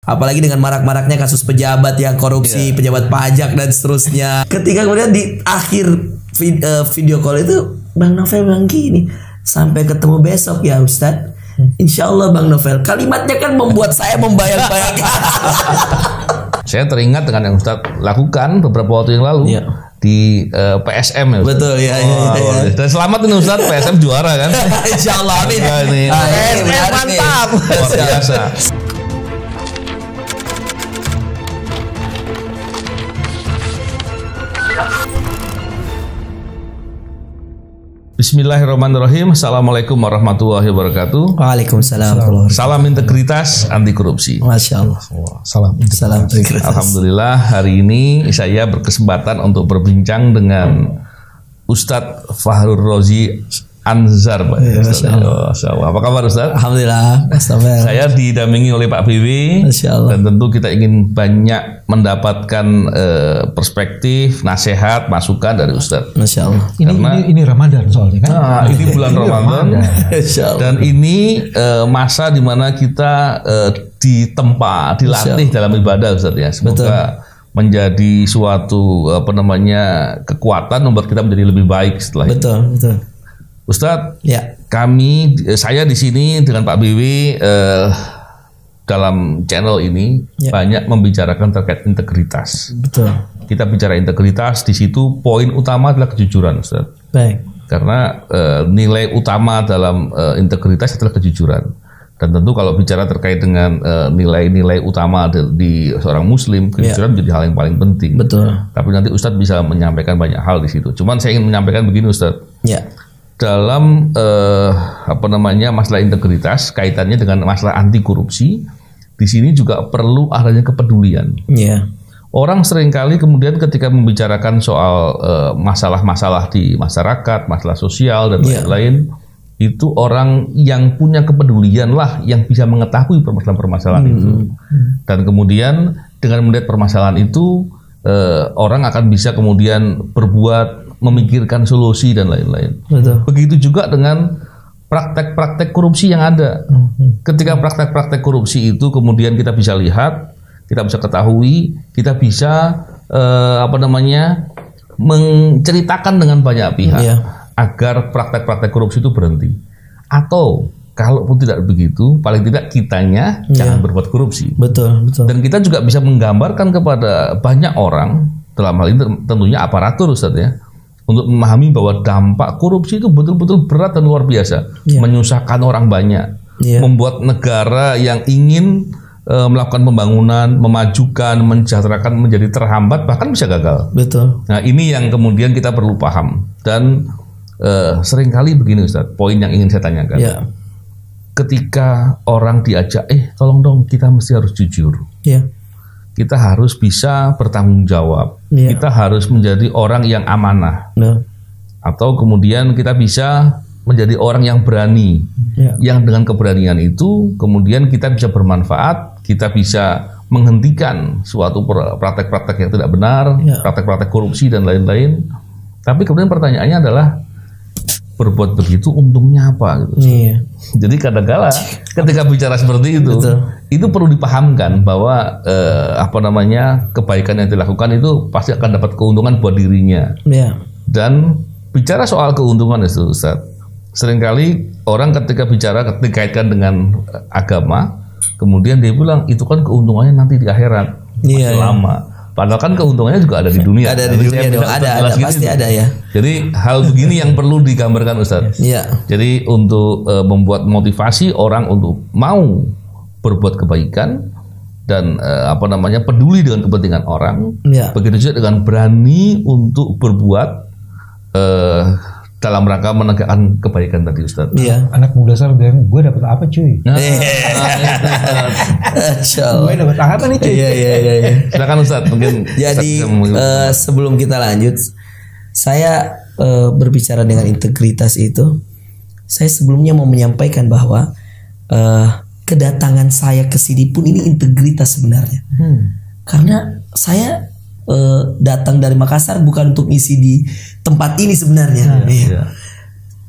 Apalagi dengan marak-maraknya kasus pejabat yang korupsi, pejabat pajak dan seterusnya. Ketika kemudian di akhir video call itu Bang Novel bilang gini, sampai ketemu besok ya Ustadz. Insya Allah Bang Novel. Kalimatnya kan membuat saya membayang-bayangkan. Saya teringat dengan yang Ustadz lakukan beberapa waktu yang lalu di PSM ya Ustadz. Betul ya. Dan selamat ini Ustadz, PSM juara kan. Insya Allah amin. PSM mantap. Luar biasa. Bismillahirrahmanirrahim. Assalamualaikum warahmatullahi wabarakatuh. Waalaikumsalam. Salam integritas anti korupsi. Masya Allah. Salam integritas. Alhamdulillah hari ini saya berkesempatan untuk berbincang dengan Ustadz Fahrul Rozi Anzar. Masya Allah. Apa kabar Ustadz? Alhamdulillah. Saya didampingi oleh Pak BW. Dan tentu kita ingin banyak mendapatkan perspektif, nasihat, masukan dari Ustadz. Masya Allah. Ini Ramadan soalnya kan. Ini bulan Ramadan. Dan ini masa dimana kita ditempa, dilatih dalam ibadah Ustadz ya. Semoga menjadi suatu kekuatan membuat kita menjadi lebih baik setelah itu. Betul. Ustadz, saya di sini dengan Pak BW dalam channel ini banyak membicarakan terkait integritas. Betul. Kita bicara integritas, di situ poin utama adalah kejujuran, Ustadz. Baik. Karena nilai utama dalam integritas adalah kejujuran. Dan tentu kalau bicara terkait dengan nilai-nilai utama di seorang Muslim, kejujuran menjadi hal yang paling penting. Betul. Tapi nanti Ustadz bisa menyampaikan banyak hal di situ. Cuman saya ingin menyampaikan begini, Ustadz. Ya. Dalam masalah integritas kaitannya dengan masalah anti korupsi, di sini juga perlu adanya kepedulian. Orang seringkali kemudian ketika membicarakan soal masalah-masalah di masyarakat, masalah sosial dan lain-lain, itu orang yang punya kepedulian lah yang bisa mengetahui permasalahan-permasalahan itu. Dan kemudian dengan melihat permasalahan itu, orang akan bisa kemudian berbuat, memikirkan solusi dan lain-lain. Begitu juga dengan praktek-praktek korupsi yang ada. Ketika praktek-praktek korupsi itu kemudian kita bisa lihat, kita bisa ketahui, kita bisa menceritakan dengan banyak pihak agar praktek-praktek korupsi itu berhenti. Atau kalaupun tidak begitu, paling tidak kitanya jangan berbuat korupsi. Betul. Dan kita juga bisa menggambarkan kepada banyak orang, dalam hal ini tentunya aparatur Ustadz ya, untuk memahami bahwa dampak korupsi itu betul-betul berat dan luar biasa, menyusahkan orang banyak, membuat negara yang ingin melakukan pembangunan, memajukan, mensejahterakan menjadi terhambat, bahkan bisa gagal. Betul. Nah ini yang kemudian kita perlu paham. Dan seringkali begini Ustadz, poin yang ingin saya tanyakan. Ketika orang diajak, tolong dong kita mesti harus jujur. Kita harus bisa bertanggung jawab. Kita harus menjadi orang yang amanah. Atau kemudian kita bisa menjadi orang yang berani. Yang dengan keberanian itu kemudian kita bisa bermanfaat, kita bisa menghentikan suatu praktek-praktek yang tidak benar, praktek-praktek korupsi dan lain-lain. Tapi kemudian pertanyaannya adalah, berbuat begitu untungnya apa gitu. Jadi kadang-kala ketika bicara seperti itu, itu perlu dipahamkan bahwa kebaikan yang dilakukan itu pasti akan dapat keuntungan buat dirinya. Dan bicara soal keuntungan itu Ustaz, seringkali orang ketika bicara dikaitkan dengan agama, kemudian dia bilang itu kan keuntungannya nanti di akhirat, masih lama. Padahal kan keuntungannya juga ada di dunia. Ada di dunia dong, ada pasti ada ya. Jadi hal begini yang perlu digambarkan Ustaz. Jadi untuk membuat motivasi orang untuk mau berbuat kebaikan dan peduli dengan kepentingan orang. Begitu juga dengan berani untuk berbuat dalam rangka menegakkan kebaikan tadi Ustaz. Anak muda saya bilang, gue dapat apa cuy? Gue dapat apa nih cuy? Silakan Ustaz, mungkin. Jadi sebelum kita lanjut, saya berbicara dengan integritas itu, saya sebelumnya mau menyampaikan bahwa kedatangan saya ke sini pun ini integritas sebenarnya. Karena saya datang dari Makassar bukan untuk isi di tempat ini sebenarnya.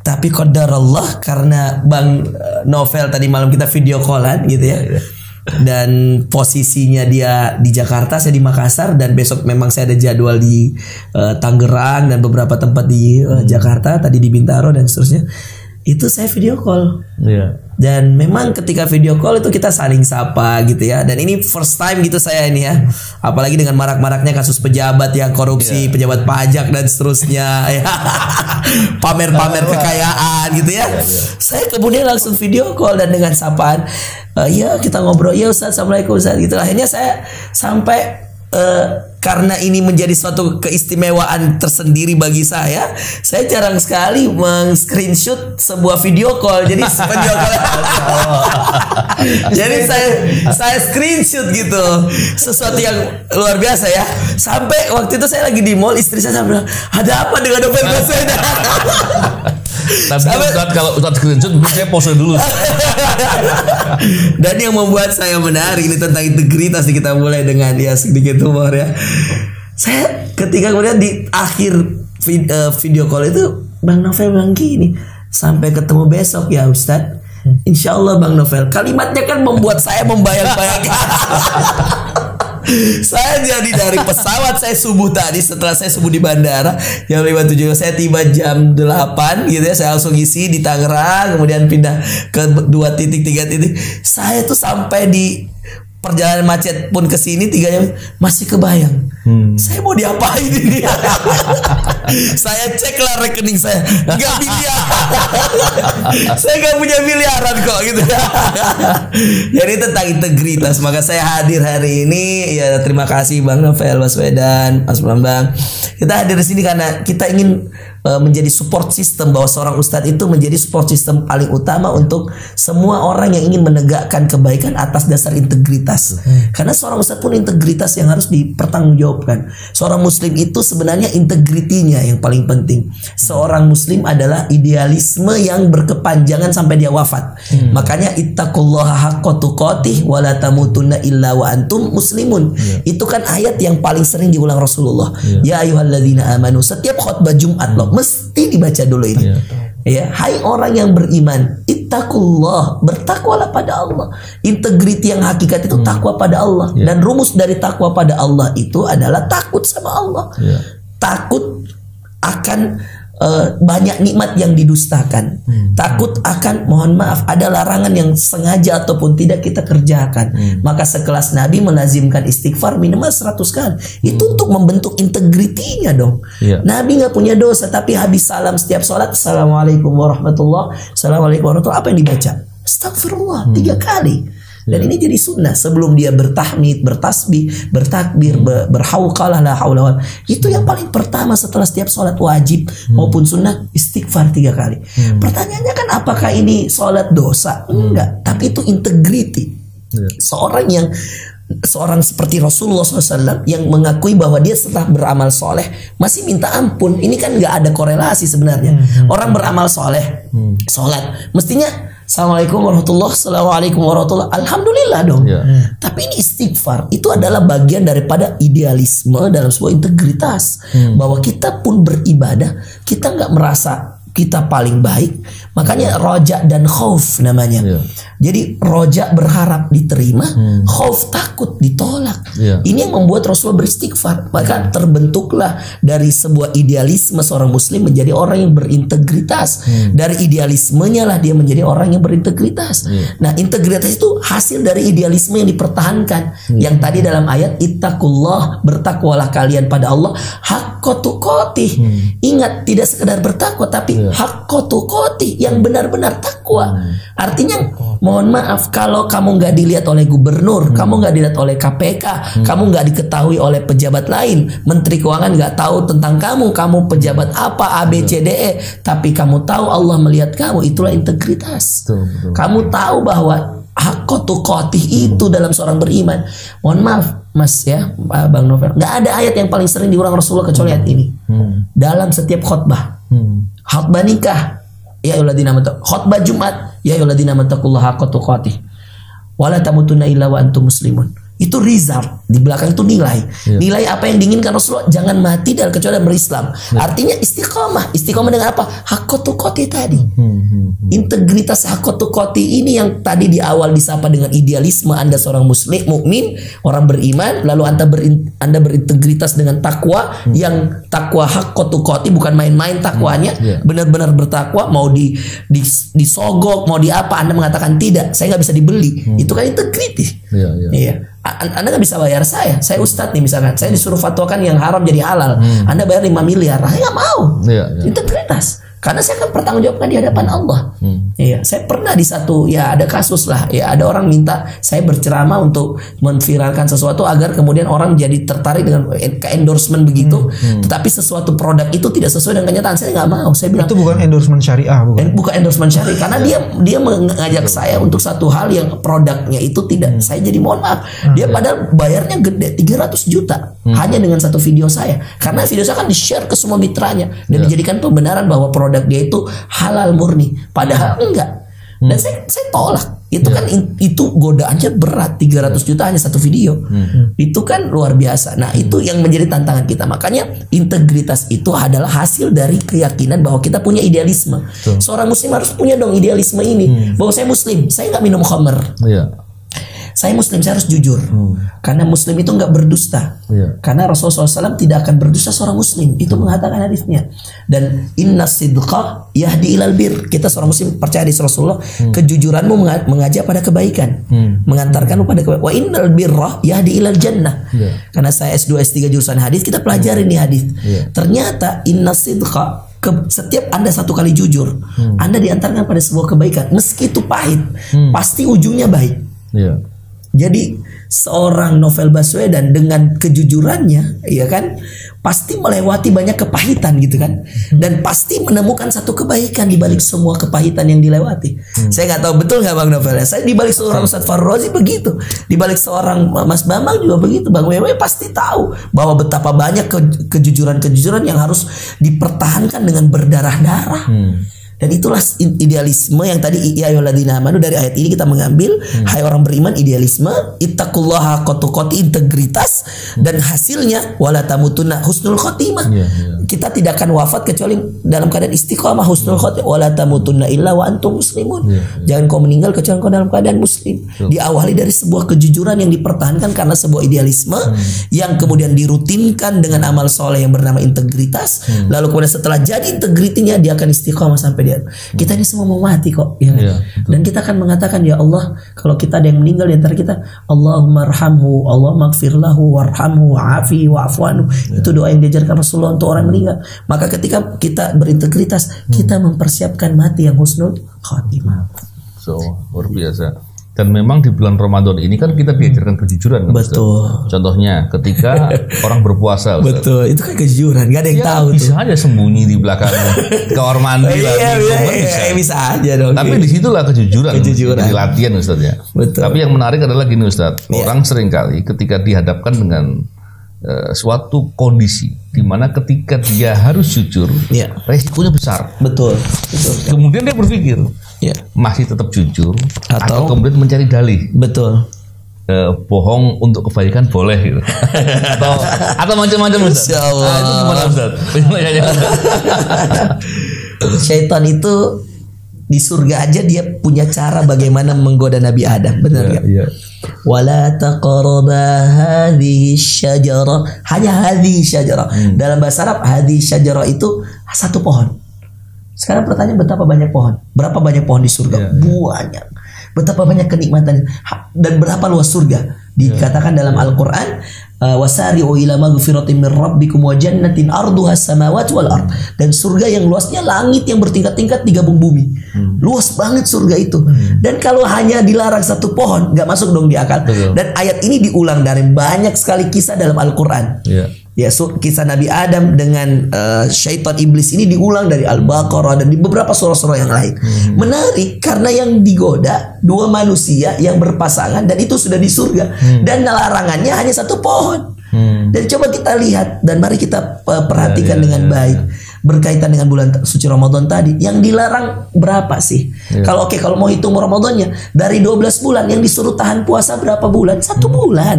Tapi qadarullah karena Bang Novel tadi malam kita video callan gitu ya. dan posisinya dia di Jakarta, saya di Makassar, dan besok memang saya ada jadwal di Tangerang dan beberapa tempat di Jakarta, tadi di Bintaro dan seterusnya. Itu saya video call. Dan memang ketika video call itu kita saling sapa gitu ya. Dan ini first time gitu saya ini ya. Apalagi dengan marak-maraknya kasus pejabat yang korupsi, pejabat pajak dan seterusnya ya. Pamer-pamer kekayaan gitu ya. Saya kemudian langsung video call dan dengan sapaan, ya kita ngobrol, ya Ustaz, Assalamualaikum Ustaz gitu. Akhirnya saya sampai karena ini menjadi suatu keistimewaan tersendiri bagi saya jarang sekali meng-screenshot sebuah video call. Jadi video call jadi saya screenshot gitu, sesuatu yang luar biasa ya. Sampai waktu itu saya lagi di mall, istri saya bilang, ada apa dengan Novel Baswedan? Tapi Ustaz, kalau Ustaz screenshot saya pose dulu. Dan yang membuat saya menarik ini tentang integritas, kita mulai dengan ya sedikit humor ya. Saya ketika kemudian di akhir video call itu, Bang Novel bilang gini, sampai ketemu besok ya Ustadz. Insya Allah Bang Novel. Kalimatnya kan membuat saya membayang-bayangkan. Saya jadi dari pesawat, saya subuh tadi, setelah saya subuh di bandara jam 5.07, saya tiba jam 8 gitu ya. Saya langsung isi di Tangerang, kemudian pindah ke 2 titik 3 titik. Saya tuh sampai di perjalanan macet pun ke sini 3 jam masih kebayang. Saya mau diapain ini? Saya ceklah rekening saya, nggak miliar. Saya nggak punya miliaran kok gitu. Jadi tentang integritas, maka saya hadir hari ini. Ya terima kasih Bang Novel Baswedan, Mas Bambang. Kita hadir di sini karena kita ingin menjadi support system, bahwa seorang ustadz itu menjadi support system paling utama untuk semua orang yang ingin menegakkan kebaikan atas dasar integritas. Karena seorang ustadz pun integritas yang harus dipertanggungjawabkan. Seorang muslim itu sebenarnya integritinya yang paling penting. Seorang muslim adalah idealisme yang berkepanjangan sampai dia wafat. Makanya ittaqullaha haqqa tuqatih wa la tamutunna illa wa antum muslimun. Itu kan ayat yang paling sering diulang Rasulullah. Ya ayyuhalladzina amanu, setiap khutbah Jumat loh mesti dibaca dulu ini. Ya, hai orang yang beriman, ittaqullah, bertakwalah pada Allah. Integriti yang hakikat itu takwa pada Allah. Dan rumus dari takwa pada Allah itu adalah takut sama Allah. Takut akan banyak nikmat yang didustakan. Takut akan, mohon maaf, ada larangan yang sengaja ataupun tidak kita kerjakan. Maka sekelas Nabi melazimkan istighfar minimal 100 kali. Itu untuk membentuk integritinya dong. Nabi nggak punya dosa, tapi habis salam setiap sholat, Assalamualaikum warahmatullah, Assalamualaikum warahmatullah, apa yang dibaca? Astagfirullah 3 kali. Dan ini jadi sunnah sebelum dia bertahmid, bertasbih, bertakbir, berhauqalah la haula. Itu yang paling pertama setelah setiap sholat wajib maupun sunnah, istighfar 3 kali. Pertanyaannya kan, apakah ini sholat dosa? Enggak, tapi itu integriti. Seorang seperti Rasulullah SAW yang mengakui bahwa dia setelah beramal soleh masih minta ampun. Ini kan nggak ada korelasi sebenarnya. Orang beramal soleh, sholat, mestinya Assalamualaikum warahmatullah, Assalamualaikum warahmatullah, alhamdulillah dong. Tapi ini istighfar, itu adalah bagian daripada idealisme dalam sebuah integritas. Bahwa kita pun beribadah, kita nggak merasa kita paling baik. Makanya roja dan khauf namanya. Jadi roja berharap diterima, khauf takut ditolak. Ini yang membuat Rasul beristighfar. Maka terbentuklah dari sebuah idealisme seorang muslim menjadi orang yang berintegritas. Dari idealismenya lah dia menjadi orang yang berintegritas. Nah, integritas itu hasil dari idealisme yang dipertahankan. Yang tadi dalam ayat ittaqullah, bertakwalah kalian pada Allah haqqa tuqatih. Ingat, tidak sekedar bertakwa tapi haqqa tuqatih, yang benar-benar takwa. Artinya, mohon maaf, kalau kamu nggak dilihat oleh gubernur, kamu nggak dilihat oleh KPK, kamu nggak diketahui oleh pejabat lain, Menteri Keuangan nggak tahu tentang kamu pejabat apa, A, B, C, D, E, tapi kamu tahu Allah melihat kamu, itulah integritas. Kamu tahu bahwa haqqa tuqatih itu dalam seorang beriman. Mohon maaf Mas ya, Bang Novel, nggak ada ayat yang paling sering diulang Rasulullah kecuali ayat ini. Dalam setiap khutbah, khutbah nikah, ya ayyuhalladzina amanu, khutbah Jumat, ya ayyuhalladzina amanu taqullaha haqqa tuqatih wa la tamutunna illa wa antum muslimun. Itu result, di belakang itu nilai. Nilai apa yang diinginkan Rasulullah, jangan mati dalam kecuali berislam. Artinya istiqomah. Istiqomah dengan apa? Haqqatu qoti tadi. Integritas haqqatu qoti ini yang tadi di awal disapa dengan idealisme. Anda seorang muslim, mukmin, orang beriman, lalu Anda berintegritas dengan takwa, yang takwa haqqatu qoti, bukan main-main takwanya, benar-benar bertakwa, mau disogok, mau di apa, Anda mengatakan tidak, saya nggak bisa dibeli. Itu kan integritas. Iya. Anda nggak bisa bayar saya ustadz nih misalkan, saya disuruh fatwakan yang haram jadi halal, Anda bayar 5 miliar, saya nggak mau. Integritas, karena saya akan bertanggungjawabkan di hadapan Allah. Iya, saya pernah di satu, ya ada kasus lah, ya ada orang minta saya berceramah untuk memviralkan sesuatu agar kemudian orang jadi tertarik dengan endorsement begitu, tetapi sesuatu produk itu tidak sesuai dengan kenyataan, saya nggak mau. Saya bilang itu bukan endorsement syariah, bukan endorsement syariah, karena dia mengajak saya untuk satu hal yang produknya itu tidak, saya jadi mohon maaf, dia padahal bayarnya gede 300 juta hanya dengan satu video saya, karena video saya kan di-share ke semua mitranya dan dijadikan pembenaran bahwa produk dia itu halal murni, padahal enggak. Dan saya tolak. Itu kan itu godaannya berat, 300 juta hanya satu video. Itu kan luar biasa. Nah, itu yang menjadi tantangan kita. Makanya integritas itu adalah hasil dari keyakinan bahwa kita punya idealisme. Seorang muslim harus punya dong idealisme ini. Bahwa saya muslim, saya nggak minum khamr. Saya muslim, saya harus jujur. Karena muslim itu nggak berdusta. Karena Rasulullah SAW tidak akan berdusta seorang muslim. Itu mengatakan hadisnya. Dan inna sidqa yahdi ilal bir. Kita seorang muslim percaya di Rasulullah. Kejujuranmu mengajak pada kebaikan. Mengantarkanmu pada kebaikan. Wa innal birra yahdi ilal jannah. Karena saya S2, S3 jurusan hadis, kita pelajari nih hadis. Ternyata inna sidqa, setiap Anda satu kali jujur, Anda diantarkan pada sebuah kebaikan. Meski itu pahit, pasti ujungnya baik. Jadi seorang Novel Baswedan dengan kejujurannya, ya kan, pasti melewati banyak kepahitan gitu kan, dan pasti menemukan satu kebaikan di balik semua kepahitan yang dilewati. Saya nggak tahu betul nggak Bang Novel. Saya di balik seorang Ustadz Farrozi begitu, di balik seorang Mas Bambang juga begitu. Bang Wewe pasti tahu bahwa betapa banyak kejujuran yang harus dipertahankan dengan berdarah-darah. Dan itulah idealisme yang tadi ya ayyuhalladzina amanu, dari ayat ini kita mengambil hai orang beriman, idealisme, ittaqullaha haqqa tuqatih, integritas, dan hasilnya wala tamutunna, husnul khotimah. Kita tidak akan wafat kecuali dalam keadaan istiqamah, husnul khotimah, wala tamutunna illa wa antum muslimun. Jangan kau meninggal kecuali kau dalam keadaan muslim. Diawali dari sebuah kejujuran yang dipertahankan karena sebuah idealisme yang kemudian dirutinkan dengan amal soleh yang bernama integritas. Lalu kemudian setelah jadi integritinya, dia akan istiqamah sampai kita ini semua mau mati kok, ya. Dan kita akan mengatakan, ya Allah, kalau kita ada yang meninggal di antara kita, Allahumma arhamhu, Allahumma gfir lahu warhamhu wa'afi wa'fu anhu. Itu doa yang diajarkan Rasulullah untuk orang meninggal. Maka ketika kita berintegritas, kita mempersiapkan mati yang husnul khatimah. So, luar biasa. Dan memang di bulan Ramadan ini kan kita diajarkan kejujuran. Betul. Ustaz. Contohnya ketika orang berpuasa. Ustaz. Betul, itu kan kejujuran. Gak ada yang tahu. Bisa aja sembunyi di belakang kamar mandi lah. Bisa aja dong. Tapi disitulah kejujuran. Di latihan Ustaz ya. Betul. Tapi yang menarik adalah gini Ustaz. Orang seringkali ketika dihadapkan dengan suatu kondisi di mana ketika dia harus jujur, resikonya besar. Betul. Kemudian dia berpikir, masih tetap jujur atau kemudian mencari dalih. Betul. Bohong untuk kebaikan boleh gitu. atau macam-macam Ustaz. Itu gimana Ustaz? Syaitan itu di surga aja dia punya cara bagaimana menggoda Nabi Adam, benar nggak? Wala taqraba hadhihi syajarah, hanya hadhihi syajarah. Dalam bahasa Arab hadhihi syajarah itu satu pohon. Sekarang pertanyaan, betapa banyak pohon? Berapa banyak pohon di surga? Banyak. Betapa banyak kenikmatan dan berapa luas surga? Dikatakan dalam Al-Qur'an, wasari'u ila maghfiratin min rabbikum wa jannatin arduha samawati wal ard. Dan surga yang luasnya langit yang bertingkat-tingkat digabung bumi. Luas banget surga itu. Dan kalau hanya dilarang satu pohon, nggak masuk dong di akal. Dan ayat ini diulang dari banyak sekali kisah dalam Al-Qur'an. Ya, kisah Nabi Adam dengan syaitan iblis ini diulang dari Al-Baqarah dan di beberapa surah-surah yang lain. Menarik karena yang digoda dua manusia yang berpasangan dan itu sudah di surga. Dan larangannya hanya satu pohon. Dan coba kita lihat dan mari kita perhatikan dengan baik. berkaitan dengan bulan suci Ramadan tadi, yang dilarang berapa sih? Kalau kalau mau hitung Ramadannya dari 12 bulan, yang disuruh tahan puasa berapa bulan? 1 bulan.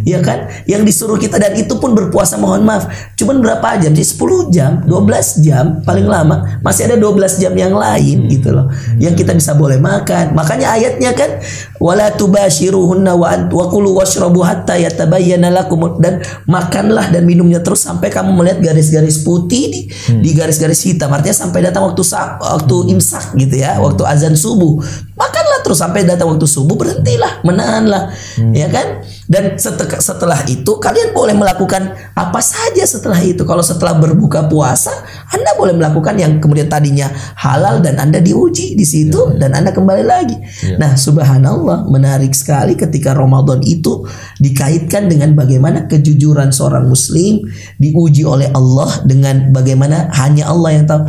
Ya kan? Yang disuruh kita, dan itu pun berpuasa mohon maaf cuman berapa jam sih? 10 jam, 12 jam paling lama. Masih ada 12 jam yang lain gitu loh. Yang kita bisa boleh makan. Makanya ayatnya kan wala tubashiruhunna wa kulu washrabu hatta yatabayyana lakum, dan makanlah dan minumnya terus sampai kamu melihat garis-garis putih di garis-garis hitam. Artinya sampai datang waktu imsak gitu ya, waktu azan subuh. Makanlah terus sampai datang waktu subuh, berhentilah, menahanlah. Ya kan? Dan setelah itu kalian boleh melakukan apa saja setelah itu. Kalau setelah berbuka puasa, Anda boleh melakukan yang kemudian tadinya halal dan Anda diuji di situ dan Anda kembali lagi. Nah, subhanallah, menarik sekali ketika Ramadan itu dikaitkan dengan bagaimana kejujuran seorang muslim diuji oleh Allah, dengan bagaimana hanya Allah yang tahu.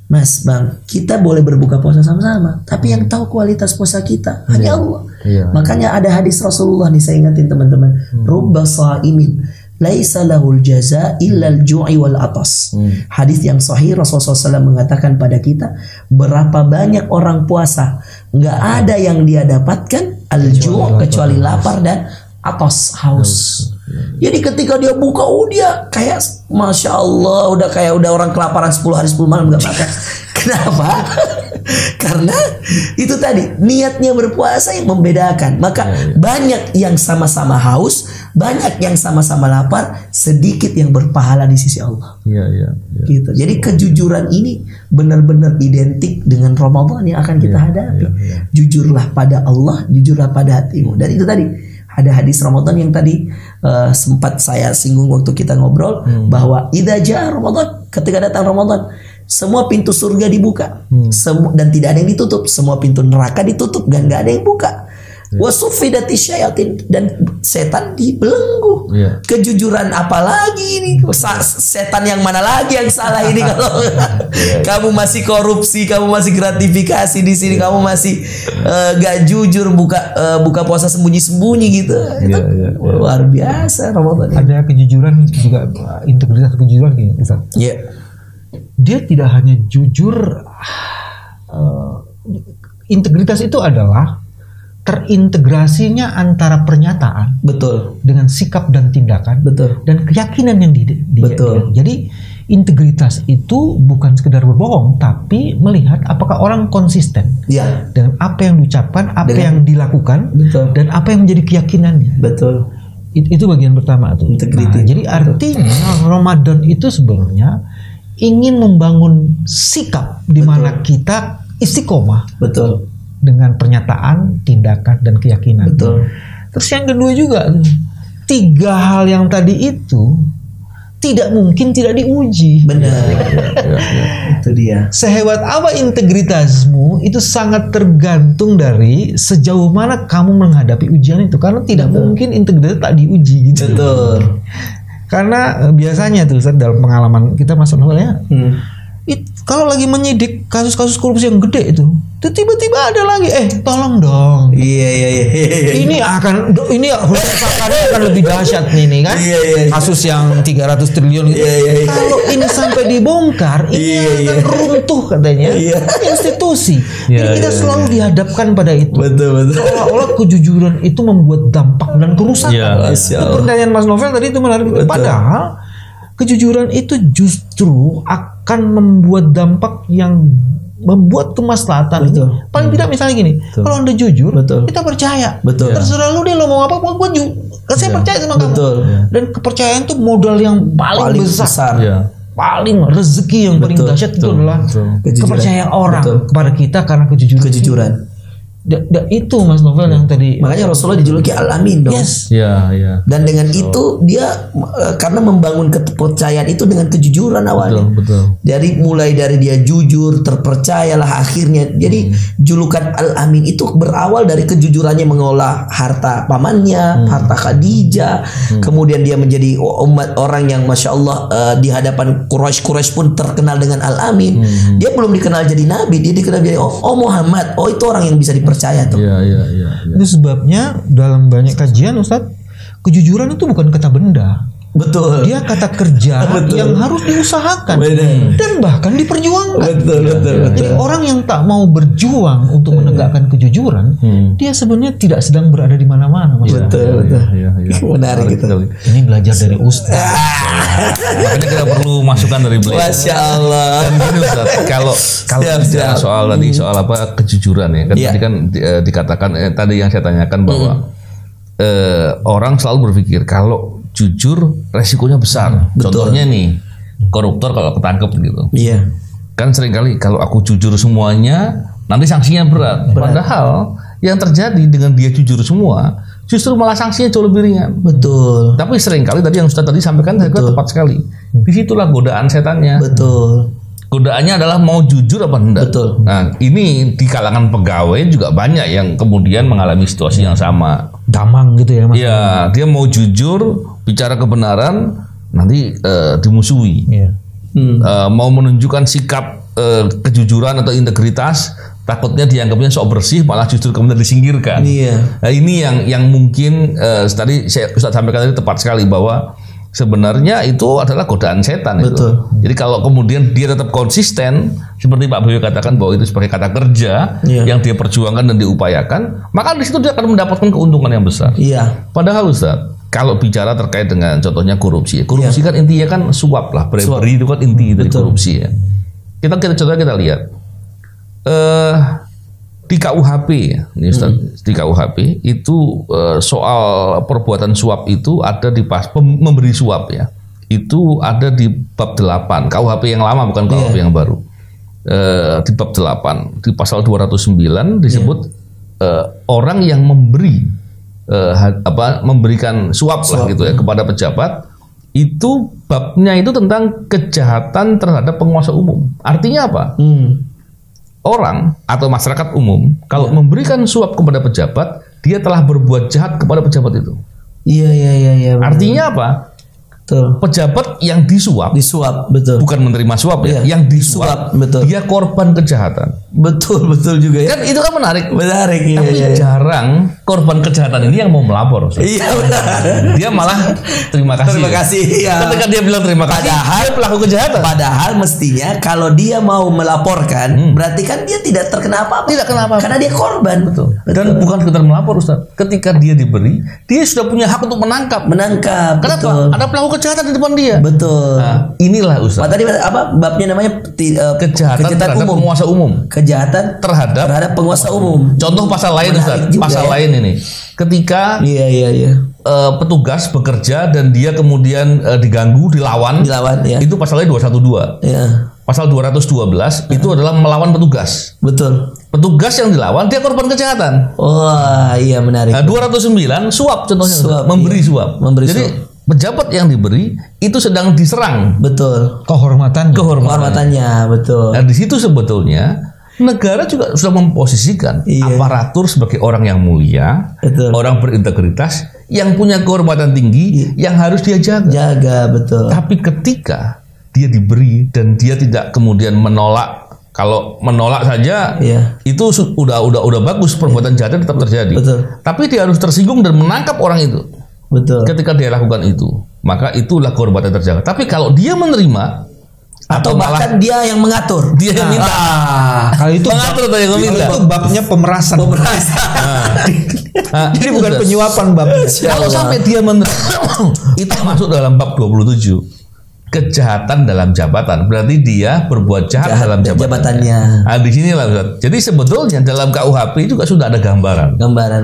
Mas, Bang, kita boleh berbuka puasa sama-sama, tapi yang tahu kualitas puasa kita hanya Allah. Makanya ada hadis Rasulullah nih, saya ingatin teman-teman. Rubba sha'imin laisa lahul jaza illal ju'i wal atas. Hadis yang sahih, Rasulullah SAW mengatakan pada kita, berapa banyak orang puasa nggak ada yang dia dapatkan al-ju' kecuali lapar dan atas, haus. Jadi ketika dia buka, dia kayak Masya Allah, udah orang kelaparan 10 hari 10 malam gak makan. Kenapa? Karena itu tadi niatnya berpuasa yang membedakan. Maka banyak yang sama-sama haus, banyak yang sama-sama lapar, sedikit yang berpahala di sisi Allah. Gitu. Jadi kejujuran ini benar-benar identik dengan Ramadan yang akan kita hadapi. Jujurlah pada Allah, jujurlah pada hatimu. Dan itu tadi ada hadis Ramadan yang tadi sempat saya singgung waktu kita ngobrol, bahwa idza jaa Ramadan, ketika datang Ramadan, semua pintu surga dibuka, dan tidak ada yang ditutup. Semua pintu neraka ditutup dan nggak ada yang buka. Wasufidati syayatin, dan setan dibelenggu. Kejujuran apa lagi ini? Setan yang mana lagi yang salah ini? Kalau kamu masih korupsi, kamu masih gratifikasi di sini, kamu masih gak jujur, buka puasa sembunyi-sembunyi gitu. Itu luar biasa Ramadan. Ada kejujuran juga, integritas kejujuran gini, Ustaz. Dia tidak hanya jujur, integritas itu adalah terintegrasinya antara pernyataan, betul, dengan sikap dan tindakan, betul, dan keyakinan yang betul. Jadi integritas itu bukan sekedar berbohong, tapi melihat apakah orang konsisten dengan apa yang diucapkan, apa yang dilakukan, betul, dan apa yang menjadi keyakinannya. Betul. Itu bagian pertama tuh. Jadi artinya Ramadan itu sebenarnya ingin membangun sikap di mana kita istiqomah. Betul. Dengan pernyataan, tindakan, dan keyakinan. Betul. Terus yang kedua juga, 3 hal yang tadi itu tidak mungkin tidak diuji. Benar. Itu dia. Sehebat apa integritasmu itu sangat tergantung dari sejauh mana kamu menghadapi ujian itu. Karena tidak mungkin integritas tak diuji gitu. Betul. Karena biasanya tuh dalam pengalaman kita Mas Novel ya, kalau lagi menyidik kasus-kasus korupsi yang gede itu tiba-tiba ada lagi, tolong dong. Ini akan lebih dahsyat nih kan. Kasus yang 300 triliun gitu. Kalau ini sampai dibongkar, ini akan runtuh katanya institusi. Jadi kita selalu dihadapkan pada itu. Betul. Seolah-olah kejujuran itu membuat dampak dan kerusakan. Pertanyaan Mas Novel tadi itu menarik. Padahal kejujuran itu justru akan membuat dampak yang membuat kemaslahatan itu. Paling tidak misalnya gini, kalau Anda jujur, kita percaya. Terserah lu deh, lo mau apa, saya percaya sama kamu. Dan kepercayaan itu modal yang paling besar. Paling rezeki yang paling dahsyat itu adalah kepercayaan orang kepada kita karena kejujuran. Itu Mas Novel yang tadi. Makanya Rasulullah dijuluki Al-Amin dong. Dan dengan itu dia karena membangun kepercayaan itu dengan kejujuran awalnya. Mulai dari dia jujur, terpercayalah akhirnya. Jadi julukan Al-Amin itu berawal dari kejujurannya mengolah harta pamannya, harta Khadijah. Kemudian dia menjadi orang yang Masya Allah di hadapan Quraisy pun terkenal dengan Al-Amin. Dia belum dikenal jadi Nabi, dia dikenal jadi Muhammad. Itu orang yang bisa dipercaya tuh. Itu sebabnya dalam banyak kajian Ustadz, kejujuran itu bukan kata benda. Betul. Dia kata kerja yang harus diusahakan dan bahkan diperjuangkan. Betul. Jadi orang yang tak mau berjuang untuk menegakkan kejujuran, dia sebenarnya tidak sedang berada di mana-mana. Betul. Menarik gitu. Ini belajar dari Ustaz. Makanya kita perlu masukan dari beliau. Masya Allah. Dan gini Ustaz, kalau bicara soal tadi soal apa kejujuran ya, kan tadi kan dikatakan tadi yang saya tanyakan bahwa orang selalu berpikir kalau jujur resikonya besar. Contohnya nih koruptor kalau ketangkep gitu. Iya. Kan seringkali kalau aku jujur semuanya nanti sanksinya berat. Padahal yang terjadi dengan dia jujur semua justru malah sanksinya jauh lebih ringan. Betul. Tapi seringkali tadi yang Ustaz tadi sampaikan saya kira tepat sekali. Disitulah godaan setannya. Betul. Godaannya adalah mau jujur apa enggak. Betul. Nah ini di kalangan pegawai juga banyak yang kemudian mengalami situasi yang sama. Damang gitu ya Mas. Iya, dia mau jujur bicara kebenaran nanti dimusuhi. Mau menunjukkan sikap kejujuran atau integritas, takutnya dianggapnya sok bersih, malah justru kemudian disingkirkan. Nah, ini yang mungkin tadi Ustaz sampaikan tadi tepat sekali bahwa sebenarnya itu adalah godaan setan. Betul. Itu. Jadi kalau kemudian dia tetap konsisten seperti Pak Boyo katakan bahwa itu sebagai kata kerja yang dia perjuangkan dan diupayakan, maka di situ dia akan mendapatkan keuntungan yang besar. Padahal Ustaz, kalau bicara terkait dengan contohnya korupsi kan intinya kan suap lah, bribery itu kan inti dari korupsi ya. Kita lihat di KUHP ya, ini Ustaz, di KUHP itu soal perbuatan suap itu ada di memberi suap ya. Itu ada di bab 8 KUHP yang lama bukan KUHP yang baru. Di bab 8 di pasal 209 disebut orang yang memberikan suap lah gitu ya kepada pejabat, itu babnya itu tentang kejahatan terhadap penguasa umum. Artinya apa? Orang atau masyarakat umum kalau memberikan suap kepada pejabat, dia telah berbuat jahat kepada pejabat itu. Iya. Artinya apa? Betul. Pejabat yang disuap, betul. Bukan menerima suap ya, yang disuap, betul. Dia korban kejahatan. Betul juga ya. Kan itu kan menarik. Iya. Tapi jarang korban kejahatan ini yang mau melapor. Iya benar. Dia malah terima kasih. Ya. Ketika dia bilang terima kasih, dia pelaku kejahatan. Padahal mestinya kalau dia mau melaporkan, berarti kan dia tidak terkena apa-apa. Tidak kena apa-apa. Karena dia korban. Betul. Dan bukan sekedar melapor Ustaz. Ketika dia diberi, dia sudah punya hak untuk menangkap. Kenapa? Betul. Ada pelaku kejahatan di depan dia. Betul. Nah, inilah Ustaz. Tadi apa babnya namanya kejahatan terhadap penguasa umum. Kejahatan terhadap penguasa umum. Contoh pasal lain Ustaz. Pasal lain ini. Ketika petugas bekerja dan dia kemudian diganggu, dilawan ya. Itu pasalnya 212. Ya. Pasal 212 itu adalah melawan petugas. Betul. Petugas yang dilawan dia korban kejahatan. Wah, iya menarik. Nah, 209 suap contohnya, memberi suap. Jadi pejabat yang diberi itu sedang diserang. Betul. Kehormatannya, betul. Nah, di situ sebetulnya negara juga sudah memposisikan aparatur sebagai orang yang mulia, orang berintegritas, yang punya kehormatan tinggi, yang harus dia jaga. Betul. Tapi ketika dia diberi dan dia tidak kemudian menolak, kalau menolak saja itu udah bagus, perbuatan jahatnya tetap terjadi. Betul. Tapi dia harus tersinggung dan menangkap orang itu. Betul. Ketika dia lakukan itu, maka itulah kehormatan terjaga. Tapi kalau dia menerima atau bahkan dia yang mengatur, dia yang minta. Kalau itu mengatur atau yang meminta. Itu babnya pemerasan. Jadi bukan penyuapan babnya. Kalau sampai dia menerima, itu masuk dalam bab 27. Kejahatan dalam jabatan, berarti dia berbuat jahat dalam jabatannya. Nah, di sinilah Ustaz. Jadi sebetulnya dalam KUHP juga sudah ada gambaran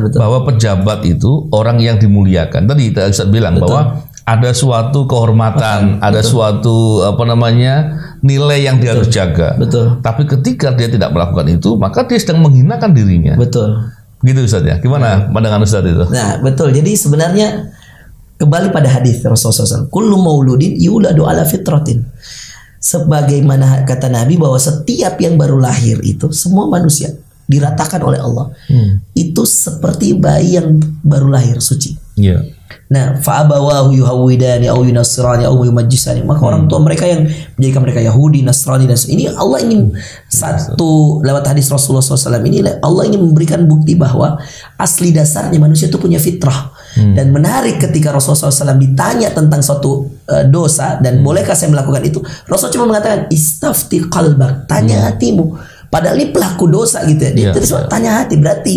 betul. Bahwa pejabat itu orang yang dimuliakan. Tadi Ustaz bilang bahwa ada suatu kehormatan, ada suatu nilai yang dia harus jaga. Betul. Tapi ketika dia tidak melakukan itu, maka dia sedang menghinakan dirinya. Betul. Gitu Ustaz ya. Gimana pandangan Ustaz itu? Nah, betul. Jadi sebenarnya kembali pada hadis Rasulullah SAW, kullu mauludin yuladu ala fitratin. Sebagaimana kata Nabi bahwa setiap yang baru lahir itu semua manusia diratakan oleh Allah. Itu seperti bayi yang baru lahir suci. Nah, fa'abawahu yuhawwidani au yunassirani au yumajjisani. Maka orang tua mereka yang menjadikan mereka Yahudi, Nasrani dan ini Allah ingin satu lewat hadis Rasulullah SAW ini Allah ingin memberikan bukti bahwa asli dasarnya manusia itu punya fitrah. Dan menarik ketika Rasulullah SAW ditanya tentang suatu dosa dan bolehkah saya melakukan itu, Rasul cuma mengatakan istafti qalbak, tanya hatimu. Padahal ini pelaku dosa gitu ya. Dia tanya hati, berarti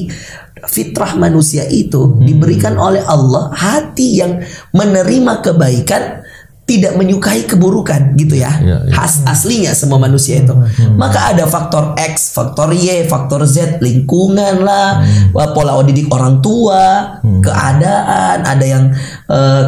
fitrah manusia itu diberikan oleh Allah hati yang menerima kebaikan, tidak menyukai keburukan gitu ya. Aslinya semua manusia itu. Maka ada faktor X, faktor Y, faktor Z, lingkungan lah, pola didik orang tua, keadaan, ada yang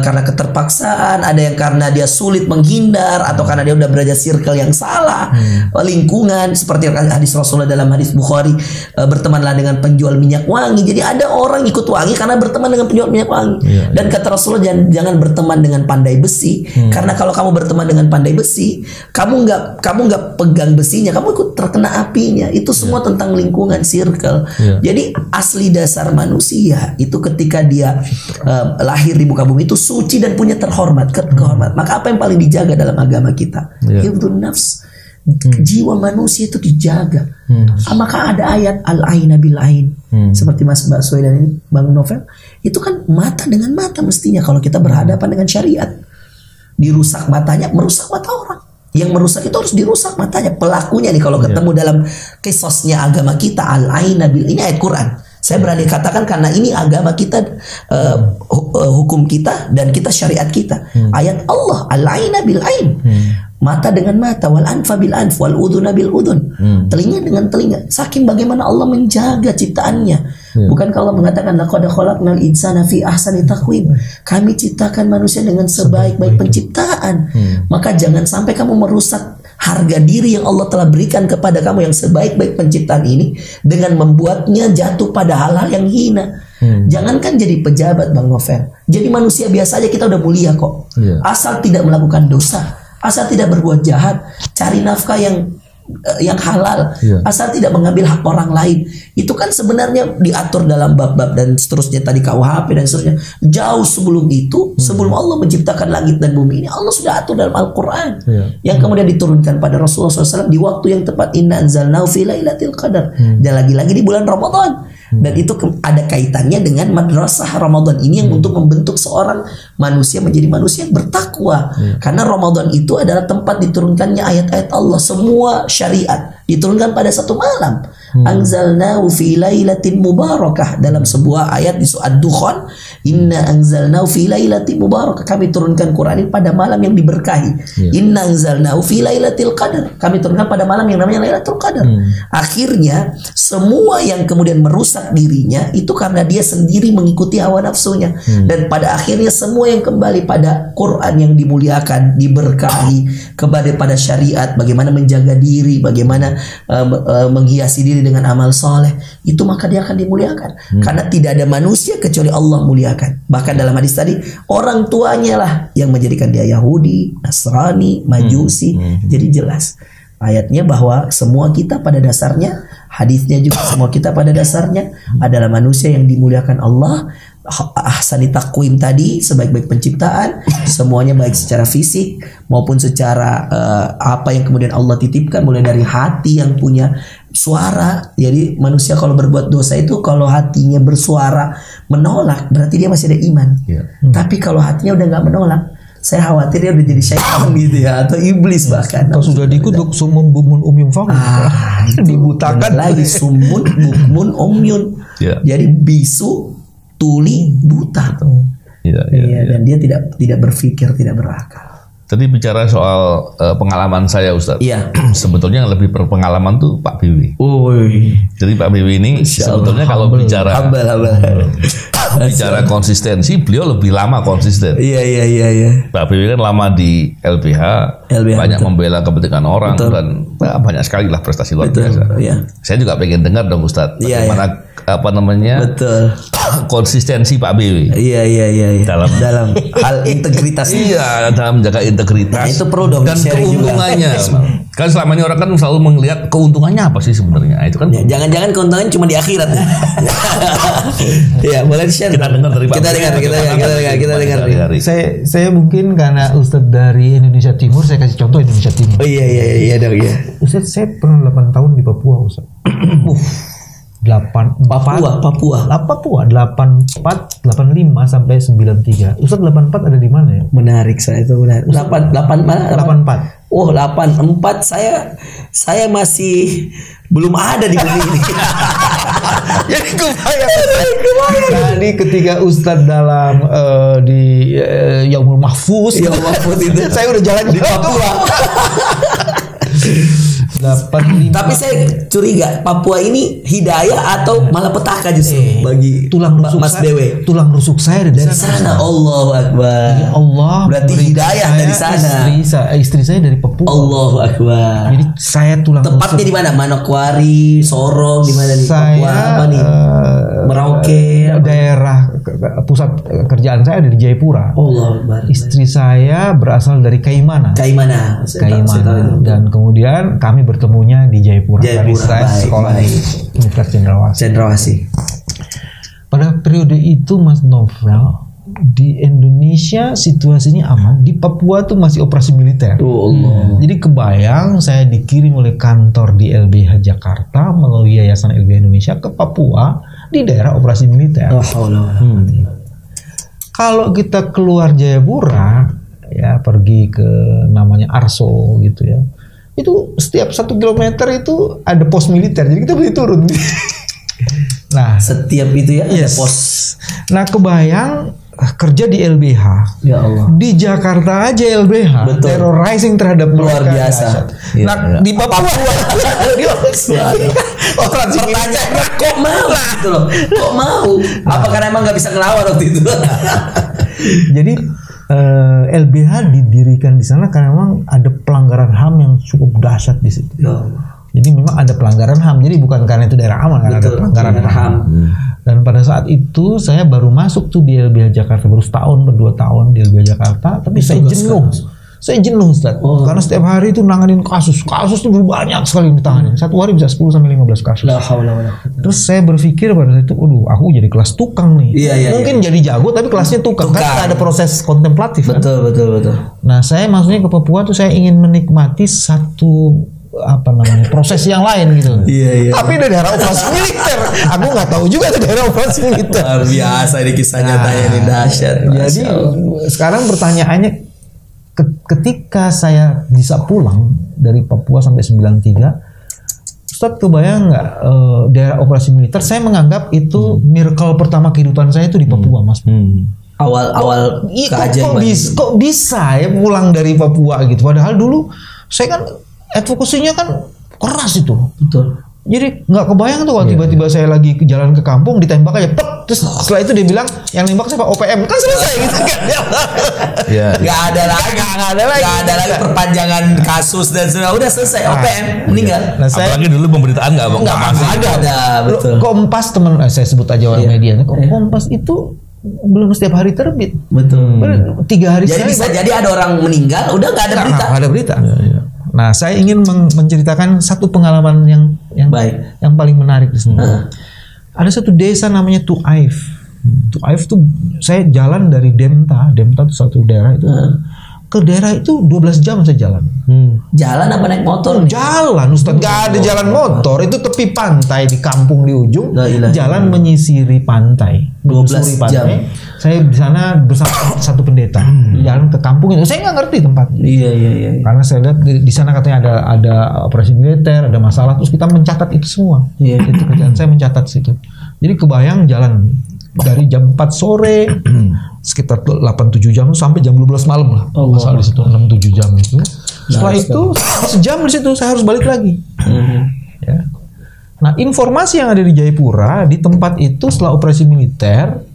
karena keterpaksaan, ada yang karena dia sulit menghindar atau karena dia udah berada circle yang salah. Lingkungan seperti hadis Rasulullah dalam hadis Bukhari, bertemanlah dengan penjual minyak wangi. Jadi ada orang ikut wangi karena berteman dengan penjual minyak wangi. Dan kata Rasulullah jangan berteman dengan pandai besi. Karena kalau kamu berteman dengan pandai besi, kamu nggak pegang besinya, kamu ikut terkena apinya. Itu semua tentang lingkungan, circle. Jadi asli dasar manusia itu ketika dia lahir di muka bumi itu suci dan punya terhormat, kehormat. Maka apa yang paling dijaga dalam agama kita? Hifdzun nafs. Jiwa manusia itu dijaga. Maka ada ayat al-aina bil ain. Seperti Mas Baswedan ini, Bang Novel, itu kan mata dengan mata mestinya kalau kita berhadapan dengan syariat. Dirusak matanya, merusak mata orang. Yang merusak itu harus dirusak matanya. Pelakunya nih kalau ketemu dalam kisosnya agama kita, al-aina bil, ini ayat Quran. Saya berani katakan karena ini agama kita, hukum kita dan kita syariat kita. Ayat Allah, al-aina bil ain. Mata dengan mata, wal anfa bil anf, wal udhuna bil udhun. Telinga dengan telinga. Saking bagaimana Allah menjaga ciptaannya. Bukan kalau mengatakan laqad khalaqnal insana fi ahsani taqwim. Kami ciptakan manusia dengan sebaik-baik penciptaan. Maka jangan sampai kamu merusak harga diri yang Allah telah berikan kepada kamu yang sebaik-baik penciptaan ini dengan membuatnya jatuh pada hal-hal yang hina. Jangankan jadi pejabat, Bang Novel, jadi manusia biasa aja kita udah mulia kok. Asal tidak melakukan dosa, asal tidak berbuat jahat, cari nafkah yang halal, asal tidak mengambil hak orang lain. Itu kan sebenarnya diatur dalam bab-bab dan seterusnya tadi KUHP dan seterusnya. Jauh sebelum itu, sebelum Allah menciptakan langit dan bumi ini, Allah sudah atur dalam Al-Quran yang kemudian diturunkan pada Rasulullah SAW di waktu yang tepat. Inna anzalnahu fi lailatul qadar. Dan lagi-lagi di bulan Ramadan. Dan itu ada kaitannya dengan madrasah Ramadan ini yang untuk membentuk seorang manusia menjadi manusia yang bertakwa. Karena Ramadan itu adalah tempat diturunkannya ayat-ayat Allah. Semua syariat diturunkan pada satu malam. Anzalnahu fi lailatin mubarakah, dalam sebuah ayat di surah Ad-Dukhan, inna anzalnahu fi lailatin mubarakah, kami turunkan Quran ini pada malam yang diberkahi. Inna anzalnahu fi lailatul qadar, kami turunkan pada malam yang namanya Lailatul Qadar. Akhirnya semua yang kemudian merusak dirinya itu karena dia sendiri mengikuti hawa nafsunya. Dan pada akhirnya semua yang kembali pada Quran yang dimuliakan, diberkahi, pada syariat, bagaimana menjaga diri, bagaimana menghiasi diri dengan amal soleh, itu maka dia akan dimuliakan. Karena tidak ada manusia kecuali Allah muliakan. Bahkan dalam hadis tadi, orang tuanya lah yang menjadikan dia Yahudi, Nasrani, Majusi. Jadi jelas ayatnya bahwa semua kita pada dasarnya, hadisnya juga semua kita pada dasarnya adalah manusia yang dimuliakan Allah. Ahsani taqwim tadi, sebaik-baik penciptaan, semuanya baik secara fisik maupun secara apa yang kemudian Allah titipkan, mulai dari hati yang punya suara. Jadi manusia kalau berbuat dosa itu kalau hatinya bersuara menolak, berarti dia masih ada iman. Tapi kalau hatinya udah nggak menolak, saya khawatir dia udah jadi syaitan gitu ya, atau iblis bahkan. Kalau sudah dikutuk sumun bukmun umyun fahum, dibutakan lagi, sumun bukmun umyun. Jadi bisu, tuli, buta. Dan dia tidak berpikir, tidak berakal. Tadi bicara soal pengalaman saya, Ustadz. Sebetulnya yang lebih berpengalaman tuh Pak Biwi. Jadi Pak Biwi ini sebetulnya kalau bicara bicara konsistensi, beliau lebih lama konsisten. Pak Biwi kan lama di LBH, banyak membela kepentingan orang. Dan banyak sekali lah prestasi luar biasa. Saya juga pengen dengar dong, Ustadz, bagaimana konsistensi Pak Biwi dalam hal integritas. Dalam menjaga integritas. Itu perlu dong. Dan keuntungannya. Kan selama ini orang kan selalu melihat keuntungannya apa sih sebenarnya. Itu kan jangan-jangan keuntungannya cuma di akhirat. Boleh share. Kita dengar dari Pak. Kita dengar. Saya mungkin karena Ustadz dari Indonesia Timur, saya kasih contoh Indonesia Timur. Iya dong. Ustadz, saya pernah 8 tahun di Papua, Ustadz. Papua 84 85 sampai 93. Ustadz 84 ada di mana ya? Menarik, saya itu menarik. 8 mana? 84. Oh, 84 saya masih belum ada di bumi ini. Jadi kebayang. Tadi ketika Ustadz dalam di Yaumul Mahfuz itu saya udah jalan di Papua. 85. Tapi saya curiga Papua ini hidayah atau malah petaka justru bagi tulang rusuk Mas Dewe. Tulang rusuk saya dari sana. Allahu Akbar. Ya Allah. Berarti hidayah dari sana. Istri saya dari Papua. Allahu Akbar. Jadi saya tulang tepatnya di mana? Manokwari, Sorong, di mana nih? Papua apa nih? Merauke. Daerah pusat kerjaan saya ada di Jayapura. Allahu Akbar. Istri saya berasal dari Kaimana. Dan kemudian kami bertemunya di Jayapura. Dari saya sekolah di Universitas Cendrawasih. Pada periode itu Mas Novel, di Indonesia situasinya aman, di Papua tuh masih operasi militer. Jadi kebayang saya dikirim oleh kantor di LBH Jakarta melalui Yayasan LBH Indonesia ke Papua di daerah operasi militer. Kalau kita keluar Jayapura ya, pergi ke namanya Arso gitu ya, itu setiap 1 kilometer itu ada pos militer, jadi kita boleh turun. Nah, setiap itu ya ada pos. Nah, kebayang kerja di LBH. Ya Allah. Di Jakarta aja LBH terrorizing terhadap luar biasa. Nah, di Papua pertanyaan kok mau gitu loh. Kok mau? Apa karena emang nggak bisa ngelawan waktu itu? Jadi LBH didirikan di sana karena memang ada pelanggaran HAM yang cukup dahsyat di situ. Jadi memang ada pelanggaran HAM. Jadi bukan karena itu daerah aman, karena ada pelanggaran HAM. Dan pada saat itu saya baru masuk tuh di LBH Jakarta, baru setahun, 2 tahun di LBH Jakarta. Tapi saya jenuh. Saya jenuh, Ustaz. Karena setiap hari itu nanganin kasus itu banyak sekali ditangani. Satu hari bisa 10 sampai 15 kasus. Terus saya berpikir pada saat itu, aku jadi kelas tukang nih. Mungkin jadi jago tapi kelasnya tukang. Kan ada proses kontemplatif. Betul. Nah, saya maksudnya ke Papua tuh saya ingin menikmati satu proses yang lain gitu. Tapi di daerah operasi militer. Aku nggak tahu juga di daerah operasi militer. Luar biasa ini kisah nyatanya ini dahsyat. Jadi sekarang pertanyaannya, ketika saya bisa pulang dari Papua sampai 93, Ustadz kebayang nggak daerah operasi militer? Saya menganggap itu miracle pertama kehidupan saya itu di Papua, Mas. Awal keajaiban. Kok bisa ya pulang dari Papua gitu? Padahal dulu saya kan advokasinya kan keras itu. Betul. Jadi nggak kebayang tuh kalau tiba-tiba saya lagi jalan ke kampung ditembak aja, terus setelah itu dia bilang yang nembak siapa? OPM, kan selesai gitu kan? Nggak ada lagi perpanjangan kasus dan sudah selesai. OPM meninggal. Nah, apalagi dulu pemberitaan nggak ada. Betul. Kompas teman saya sebut aja orang media. Kompas itu belum setiap hari terbit. Betul. 3 hari jadi bisa jadi ada orang meninggal, udah nggak ada berita. Nggak ada berita. Nah, saya ingin menceritakan satu pengalaman yang baik, yang paling menarik di sini. Ada satu desa namanya Tuaif. Tuaif tuh saya jalan dari Demta tuh satu daerah itu. Ke daerah itu 12 jam saya jalan. Jalan apa naik motor? Jalan, Ustaz. Gak ada jalan motor. Itu tepi pantai di kampung di ujung. Jalan menyisiri pantai. 12 jam. Saya di sana bersama satu pendeta. Jalan ke kampung itu. Saya nggak ngerti tempatnya. Iya. Karena saya lihat di sana katanya ada operasi militer, ada masalah. Terus kita mencatat itu semua. Itu kerjaan saya, mencatat situ. Jadi kebayang jalan dari jam 4 sore sekitar 8-7 jam sampai jam 12 malam lah. Masalah di situ 6-7 jam itu. Setelah itu sejam di situ saya harus balik lagi. Ya. Nah, informasi yang ada di Jayapura di tempat itu setelah operasi militer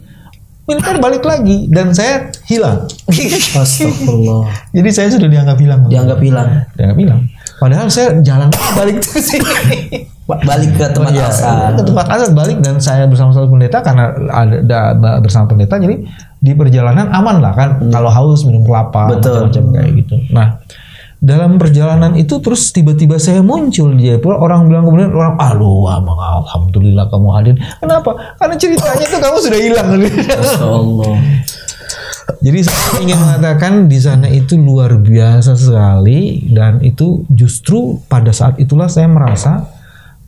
balik lagi dan saya hilang. Astagfirullah. Jadi saya sudah dianggap hilang. Dianggap hilang. Padahal saya jalan balik ke sini. Balik ke tempat asal. Ke tempat asal balik, dan saya bersama satu pendeta karena ada bersama pendeta, jadi di perjalanan aman lah kan. Kalau haus minum kelapa, macam kayak gitu. Nah, dalam perjalanan itu terus tiba-tiba saya muncul di Jayapura. Orang bilang kemudian alhamdulillah kamu hadir. Kenapa? Karena ceritanya tuh kamu sudah hilang. Allah. Jadi saya ingin mengatakan di sana itu luar biasa sekali, dan itu justru pada saat itulah saya merasa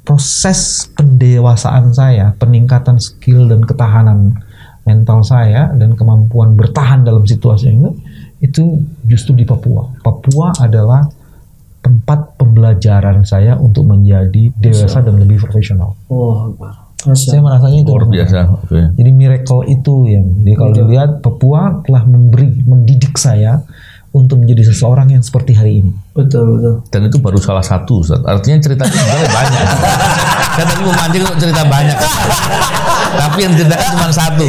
proses pendewasaan saya, peningkatan skill dan ketahanan mental saya dan kemampuan bertahan dalam situasi itu justru di Papua. Papua adalah tempat pembelajaran saya untuk menjadi dewasa dan lebih profesional. Saya merasanya itu luar biasa. Jadi miracle itu yang kalau dilihat Papua telah mendidik saya untuk menjadi seseorang yang seperti hari ini. Betul. Dan itu baru salah satu, Ustaz. Artinya ceritanya sebenarnya banyak. Kan tadi memancing untuk cerita banyak. Tapi yang ceritakan cuma satu.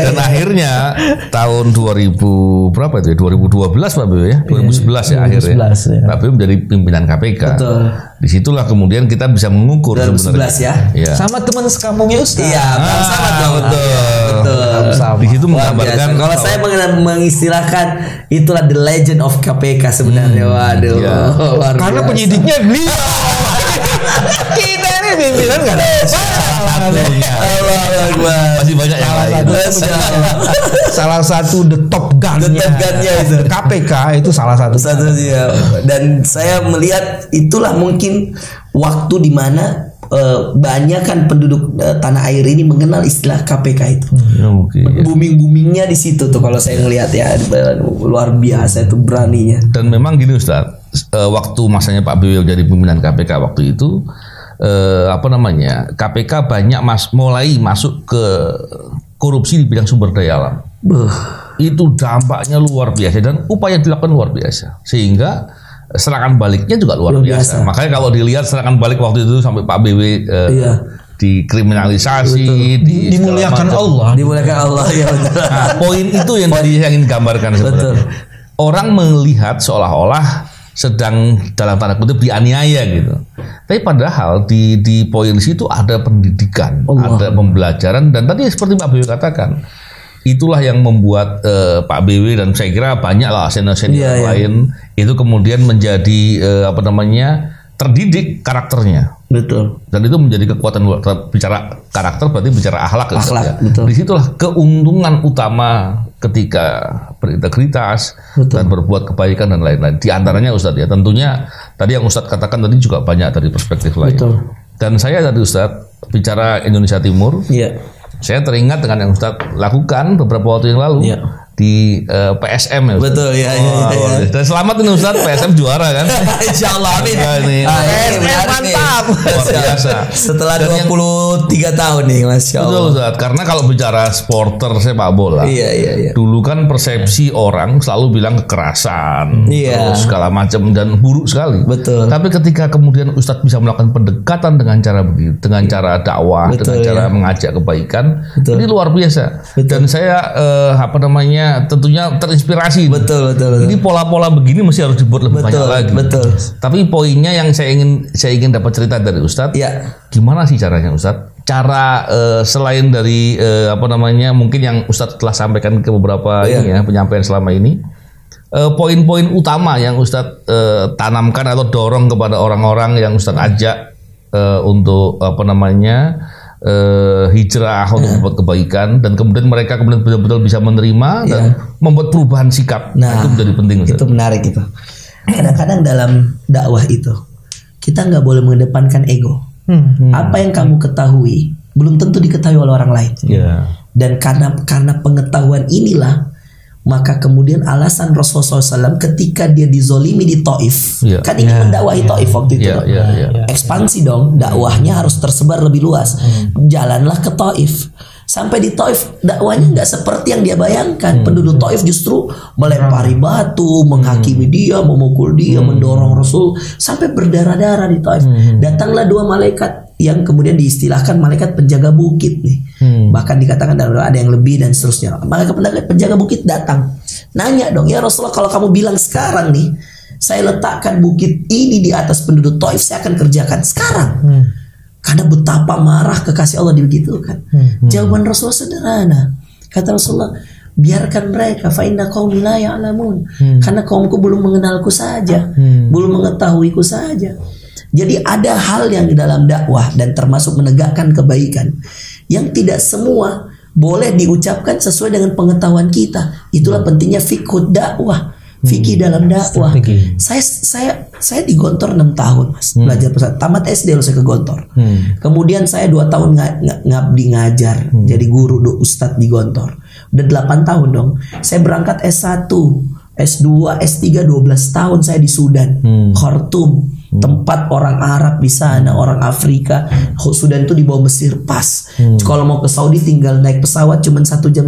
Dan akhirnya tahun 2000 berapa itu ya? 2012 Pak BW ya? 2011 ya akhirnya. Pak BW menjadi pimpinan KPK. Betul. Disitulah kemudian kita bisa mengukur 2011 ya. Sama teman sekampungnya Ustaz. Iya, sama dong. Betul. Di situ menggambarkan. Kalau saya mengistilahkan itulah the legend of KPK sebenarnya. Waduh. Ya. Karena penyidiknya beliau. Kita ini pimpinan nggak ada. Masih banyak yang lain. Salah satu the top gun-nya itu. KPK itu salah satu. Dan saya melihat itulah mungkin waktu di mana banyak kan penduduk tanah air ini mengenal istilah KPK itu. Booming-boomingnya di situ tuh kalau saya ngelihat ya, luar biasa itu beraninya. Dan memang gini Ustaz, waktu masanya Pak BW jadi pimpinan KPK waktu itu KPK banyak mulai masuk ke korupsi di bidang sumber daya alam. Itu dampaknya luar biasa dan upaya dilakukan luar biasa sehingga serangan baliknya juga luar biasa. Makanya kalau dilihat serangan balik waktu itu sampai Pak BW dikriminalisasi, dimuliakan Allah. Ya. Nah, poin itu yang tadi saya ingin gambarkan sebenarnya. Orang melihat seolah-olah sedang dalam tanda kutip dianiaya gitu. Tapi padahal di poin situ ada pendidikan, ada pembelajaran dan tadi seperti Pak BW katakan, itulah yang membuat Pak BW dan saya kira banyak lah senior-senior lain itu kemudian menjadi terdidik karakternya. Betul. Dan itu menjadi kekuatan luar. Bicara karakter berarti bicara akhlak. Betul. Disitulah keuntungan utama ketika berintegritas dan berbuat kebaikan dan lain-lain. Di antaranya Ustadz ya, tentunya tadi yang Ustadz katakan tadi juga banyak dari perspektif lain. Betul. Dan saya tadi Ustadz bicara Indonesia Timur. Iya. Saya teringat dengan yang Ustadz lakukan beberapa waktu yang lalu. Iya. Di PSM ya Ustaz. Betul ya. Dan selamat ini Ustaz, PSM juara kan. Insyaallah amin. PSM mantap. Luar biasa. Setelah 23 tahun nih Masya Allah. Betul Ustaz, karena kalau bicara supporter sepak bola. Iya. Dulu kan persepsi orang selalu bilang kekerasan, terus segala macam dan buruk sekali. Betul. Tapi ketika kemudian Ustaz bisa melakukan pendekatan dengan cara begitu, dengan cara dakwah, dengan cara mengajak kebaikan, ini luar biasa. Dan saya tentunya terinspirasi. Betul. Ini pola-pola begini mesti harus dibuat lebih banyak lagi. Betul. Tapi poinnya yang saya ingin dapat cerita dari Ustadz. Ya. Gimana sih caranya Ustadz? Cara selain dari mungkin yang Ustadz telah sampaikan ke beberapa penyampaian selama ini. Poin-poin utama yang Ustadz tanamkan atau dorong kepada orang-orang yang Ustadz ajak untuk hijrah untuk membuat kebaikan dan kemudian mereka betul-betul bisa menerima dan membuat perubahan sikap. Itu menjadi penting. Itu menarik itu. Kadang-kadang dalam dakwah itu kita nggak boleh mengedepankan ego. Apa yang kamu ketahui belum tentu diketahui oleh orang lain. Dan karena pengetahuan inilah maka kemudian alasan Rasulullah SAW ketika dia dizolimi di Taif, kan ingin mendakwahi Taif waktu itu, ekspansi dong, dakwahnya harus tersebar lebih luas. Jalanlah ke Taif. Sampai di Taif dakwahnya nggak seperti yang dia bayangkan. Penduduk Taif justru melempari batu, menghakimi dia, memukul dia, mendorong Rasul sampai berdarah-darah di Taif. Datanglah dua malaikat yang kemudian diistilahkan malaikat penjaga bukit nih. Bahkan dikatakan ada yang lebih dan seterusnya. Malaikat penjaga bukit datang, nanya dong, ya Rasulullah, kalau kamu bilang sekarang nih, saya letakkan bukit ini di atas penduduk Taif, saya akan kerjakan sekarang. Karena betapa marah kekasih Allah dibegitukan. Jawaban Rasulullah sederhana. Kata Rasulullah, biarkan mereka, fa inna qaumi la ya'lamun. Karena kaumku belum mengenalku saja, belum mengetahuiku saja. Jadi ada hal yang di dalam dakwah dan termasuk menegakkan kebaikan yang tidak semua boleh diucapkan sesuai dengan pengetahuan kita. Itulah pentingnya fiqh dakwah. fikih dalam dakwah. Saya di Gontor 6 tahun Mas, belajar pesantren. Tamat SD loh saya ke Gontor. Kemudian saya 2 tahun ngabdi ngajar, jadi guru ustadz di Gontor. Udah 8 tahun dong. Saya berangkat S1, S2, S3 12 tahun saya di Sudan, Khartoum, tempat orang Arab di sana, orang Afrika. Sudan itu di bawah Mesir pas. Kalau mau ke Saudi tinggal naik pesawat cuma 1,5 jam,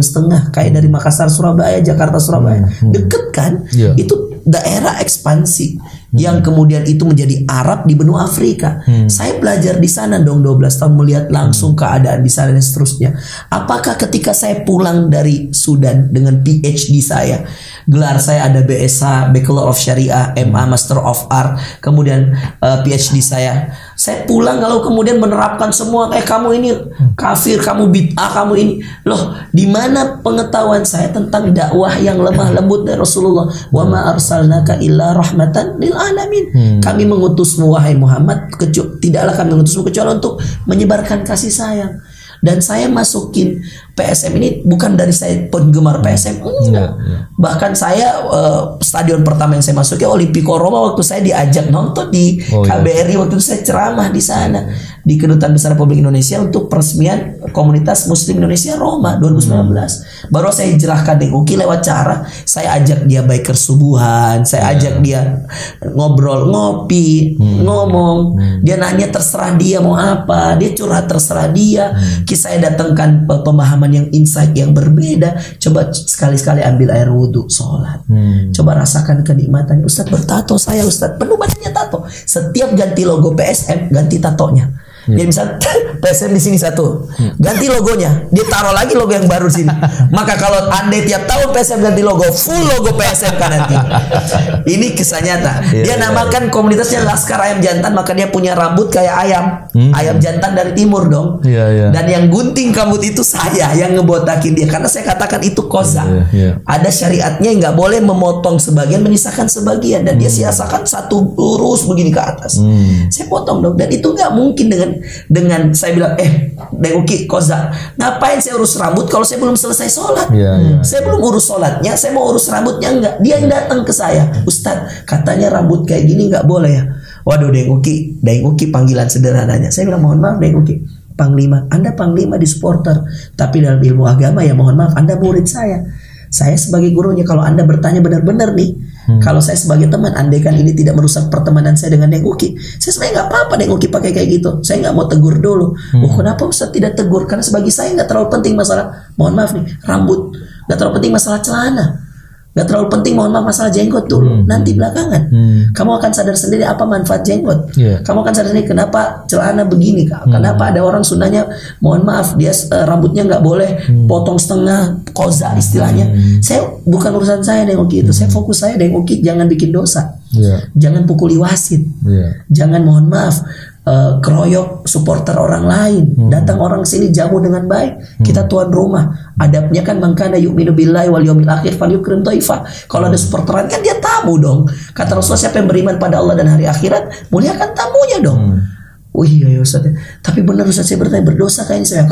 kayak dari Makassar Surabaya, Jakarta Surabaya, deket kan? Itu daerah ekspansi yang kemudian itu menjadi Arab di benua Afrika. Saya belajar di sana dong 12 tahun, melihat langsung keadaan di sana dan seterusnya. Apakah ketika saya pulang dari Sudan dengan PhD saya, gelar saya ada BSH, Bachelor of Syariah, MA, Master of Art, kemudian PhD saya pulang kalau kemudian menerapkan semua, kamu ini kafir, kamu bid'ah, kamu ini, loh, di mana pengetahuan saya tentang dakwah yang lemah lembut dari Rasulullah? Wa ma arsalnaka illa rahmatan lil alamin. Kami mengutusmu wahai Muhammad, tidaklah kami mengutusmu kecuali untuk menyebarkan kasih sayang. Dan saya masukin PSM ini bukan dari saya penggemar PSM, bahkan saya stadion pertama yang saya masuki Olimpico Roma, waktu saya diajak nonton di KBRI, waktu itu saya ceramah di sana di Kedutaan Besar Republik Indonesia untuk peresmian komunitas Muslim Indonesia Roma 2019. Baru saya hijrahkan di UKI lewat cara saya ajak dia biker subuhan, saya ajak dia ngobrol, ngopi, ngomong, dia nanya terserah dia mau apa, dia curhat terserah dia. Saya datangkan pemahaman yang insight yang berbeda. Coba sekali-sekali ambil air wudhu, sholat. Coba rasakan kenikmatannya. Ustadz bertato saya, Ustadz penuh badannya tato. Setiap ganti logo PSM, ganti tatonya. Dia misal PSM di sini satu, ganti logonya, dia taruh lagi logo yang baru di sini. Maka kalau andai tiap tahun PSM ganti logo, full logo PSM kan nanti. Ini kisah nyata. Dia namakan komunitasnya Laskar Ayam Jantan, maka dia punya rambut kayak ayam jantan dari timur dong. Dan yang gunting rambut itu saya yang ngebotakin dia, karena saya katakan itu koza. Ada syariatnya, nggak boleh memotong sebagian menyisakan sebagian, dan dia siasakan satu lurus begini ke atas. Saya potong dong, dan itu nggak mungkin dengan saya bilang Uki koza, ngapain saya urus rambut kalau saya belum selesai sholat? Saya belum urus sholatnya, saya mau urus rambutnya enggak. Dia yang datang ke saya, Ustadz katanya rambut kayak gini nggak boleh ya. Waduh, Deng Uki panggilan sederhananya. Saya bilang mohon maaf Deng Uki, Panglima, Anda Panglima di supporter, tapi dalam ilmu agama ya mohon maaf Anda murid saya. Saya sebagai gurunya, kalau Anda bertanya benar-benar nih, kalau saya sebagai teman, andaikan ini tidak merusak pertemanan saya dengan Deng Uki, saya sebenarnya nggak apa-apa Deng Uki pakai kayak gitu. Saya nggak mau tegur dulu. Kenapa Ustaz tidak tegur? Karena sebagai saya nggak terlalu penting masalah, mohon maaf nih, rambut, nggak terlalu penting masalah celana, nggak terlalu penting mohon maaf masalah jenggot dulu. Nanti belakangan kamu akan sadar sendiri apa manfaat jenggot. Kamu akan sadar sendiri kenapa celana begini, kenapa ada orang sunnahnya mohon maaf dia rambutnya nggak boleh potong setengah, koza istilahnya. Saya bukan urusan saya Deng Uki itu. Saya fokus saya Deng Uki jangan bikin dosa, jangan pukuli wasit, jangan mohon maaf keroyok supporter orang lain. Datang orang sini jamu dengan baik, kita tuan rumah. Adabnya kan mangkana yu'minu billahi wal yawmil akhir falyukrim dhaifa. Kalau ada supporteran kan dia tamu dong. Kata Rasulullah, siapa yang beriman pada Allah dan hari akhirat, muliakan tamunya dong. Oh iya ya Ustaz, tapi benar Ustaz, saya bertanya berdosa kayaknya saya.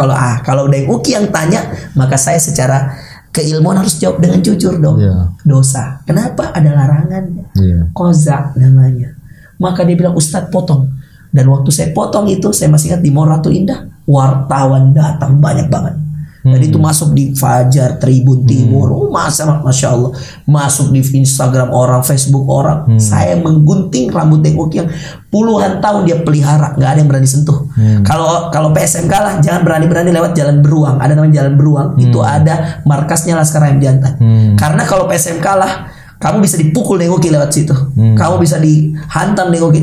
Kalau Deng Uki yang tanya, maka saya secara keilmuan harus jawab dengan jujur dong. Dosa. Kenapa? Ada larangan. Koza namanya. Maka dia bilang Ustaz potong. Dan waktu saya potong itu, saya masih ingat di Mall Ratu Indah, wartawan datang banyak banget. Dan itu masuk di Fajar, Tribun Timur, Masya Allah, masuk di Instagram orang, Facebook orang. Saya menggunting rambut Deng Uki yang puluhan tahun dia pelihara, nggak ada yang berani sentuh. Kalau PSM kalah, jangan berani-berani lewat Jalan Beruang. Ada namanya Jalan Beruang, itu ada markasnya Laskar Ayam Jantan. Karena kalau PSM kalah, kamu bisa dipukul Deng Uki lewat situ. Kamu bisa dihantam Deng Uki.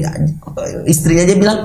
Istrinya aja bilang,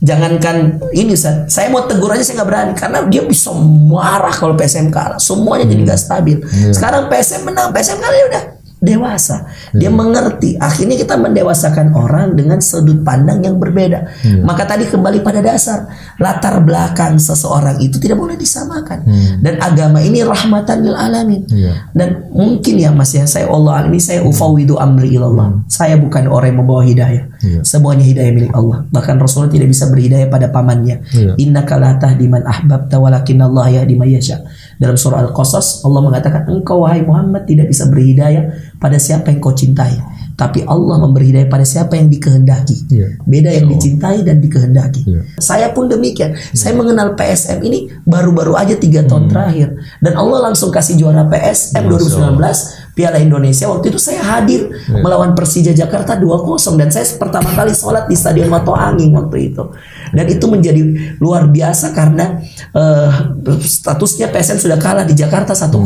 jangankan ini Ustaz, saya mau tegur aja saya nggak berani, karena dia bisa marah kalau PSM kalah. Semuanya jadi nggak stabil. Sekarang PSM menang, PSM kalah, ya udah dewasa. Dia mengerti. Akhirnya kita mendewasakan orang dengan sudut pandang yang berbeda. Maka tadi kembali pada dasar, latar belakang seseorang itu tidak boleh disamakan. Dan agama ini rahmatan lil alamin. Dan mungkin ya Mas ya, saya Allah alim, saya ufawidu amri ilallah. Saya bukan orang yang membawa hidayah. Semuanya hidayah milik Allah. Bahkan Rasulullah tidak bisa berhidayah pada pamannya. Innaka la tahdi man ahbabta walakinnallaha yahdi man yasha. Dalam surah Al-Qasas Allah mengatakan, engkau wahai Muhammad tidak bisa beri hidayah pada siapa yang kau cintai, tapi Allah memberi hidayah pada siapa yang dikehendaki. Beda yang dicintai dan dikehendaki. Saya pun demikian. Saya mengenal PSM ini baru-baru aja 3 tahun terakhir, dan Allah langsung kasih juara PSM 2019 Piala Indonesia. Waktu itu saya hadir melawan Persija Jakarta 2-0, dan saya pertama kali sholat di Stadion Mato Angin waktu itu. Dan itu menjadi luar biasa karena statusnya PSM sudah kalah di Jakarta 1-0.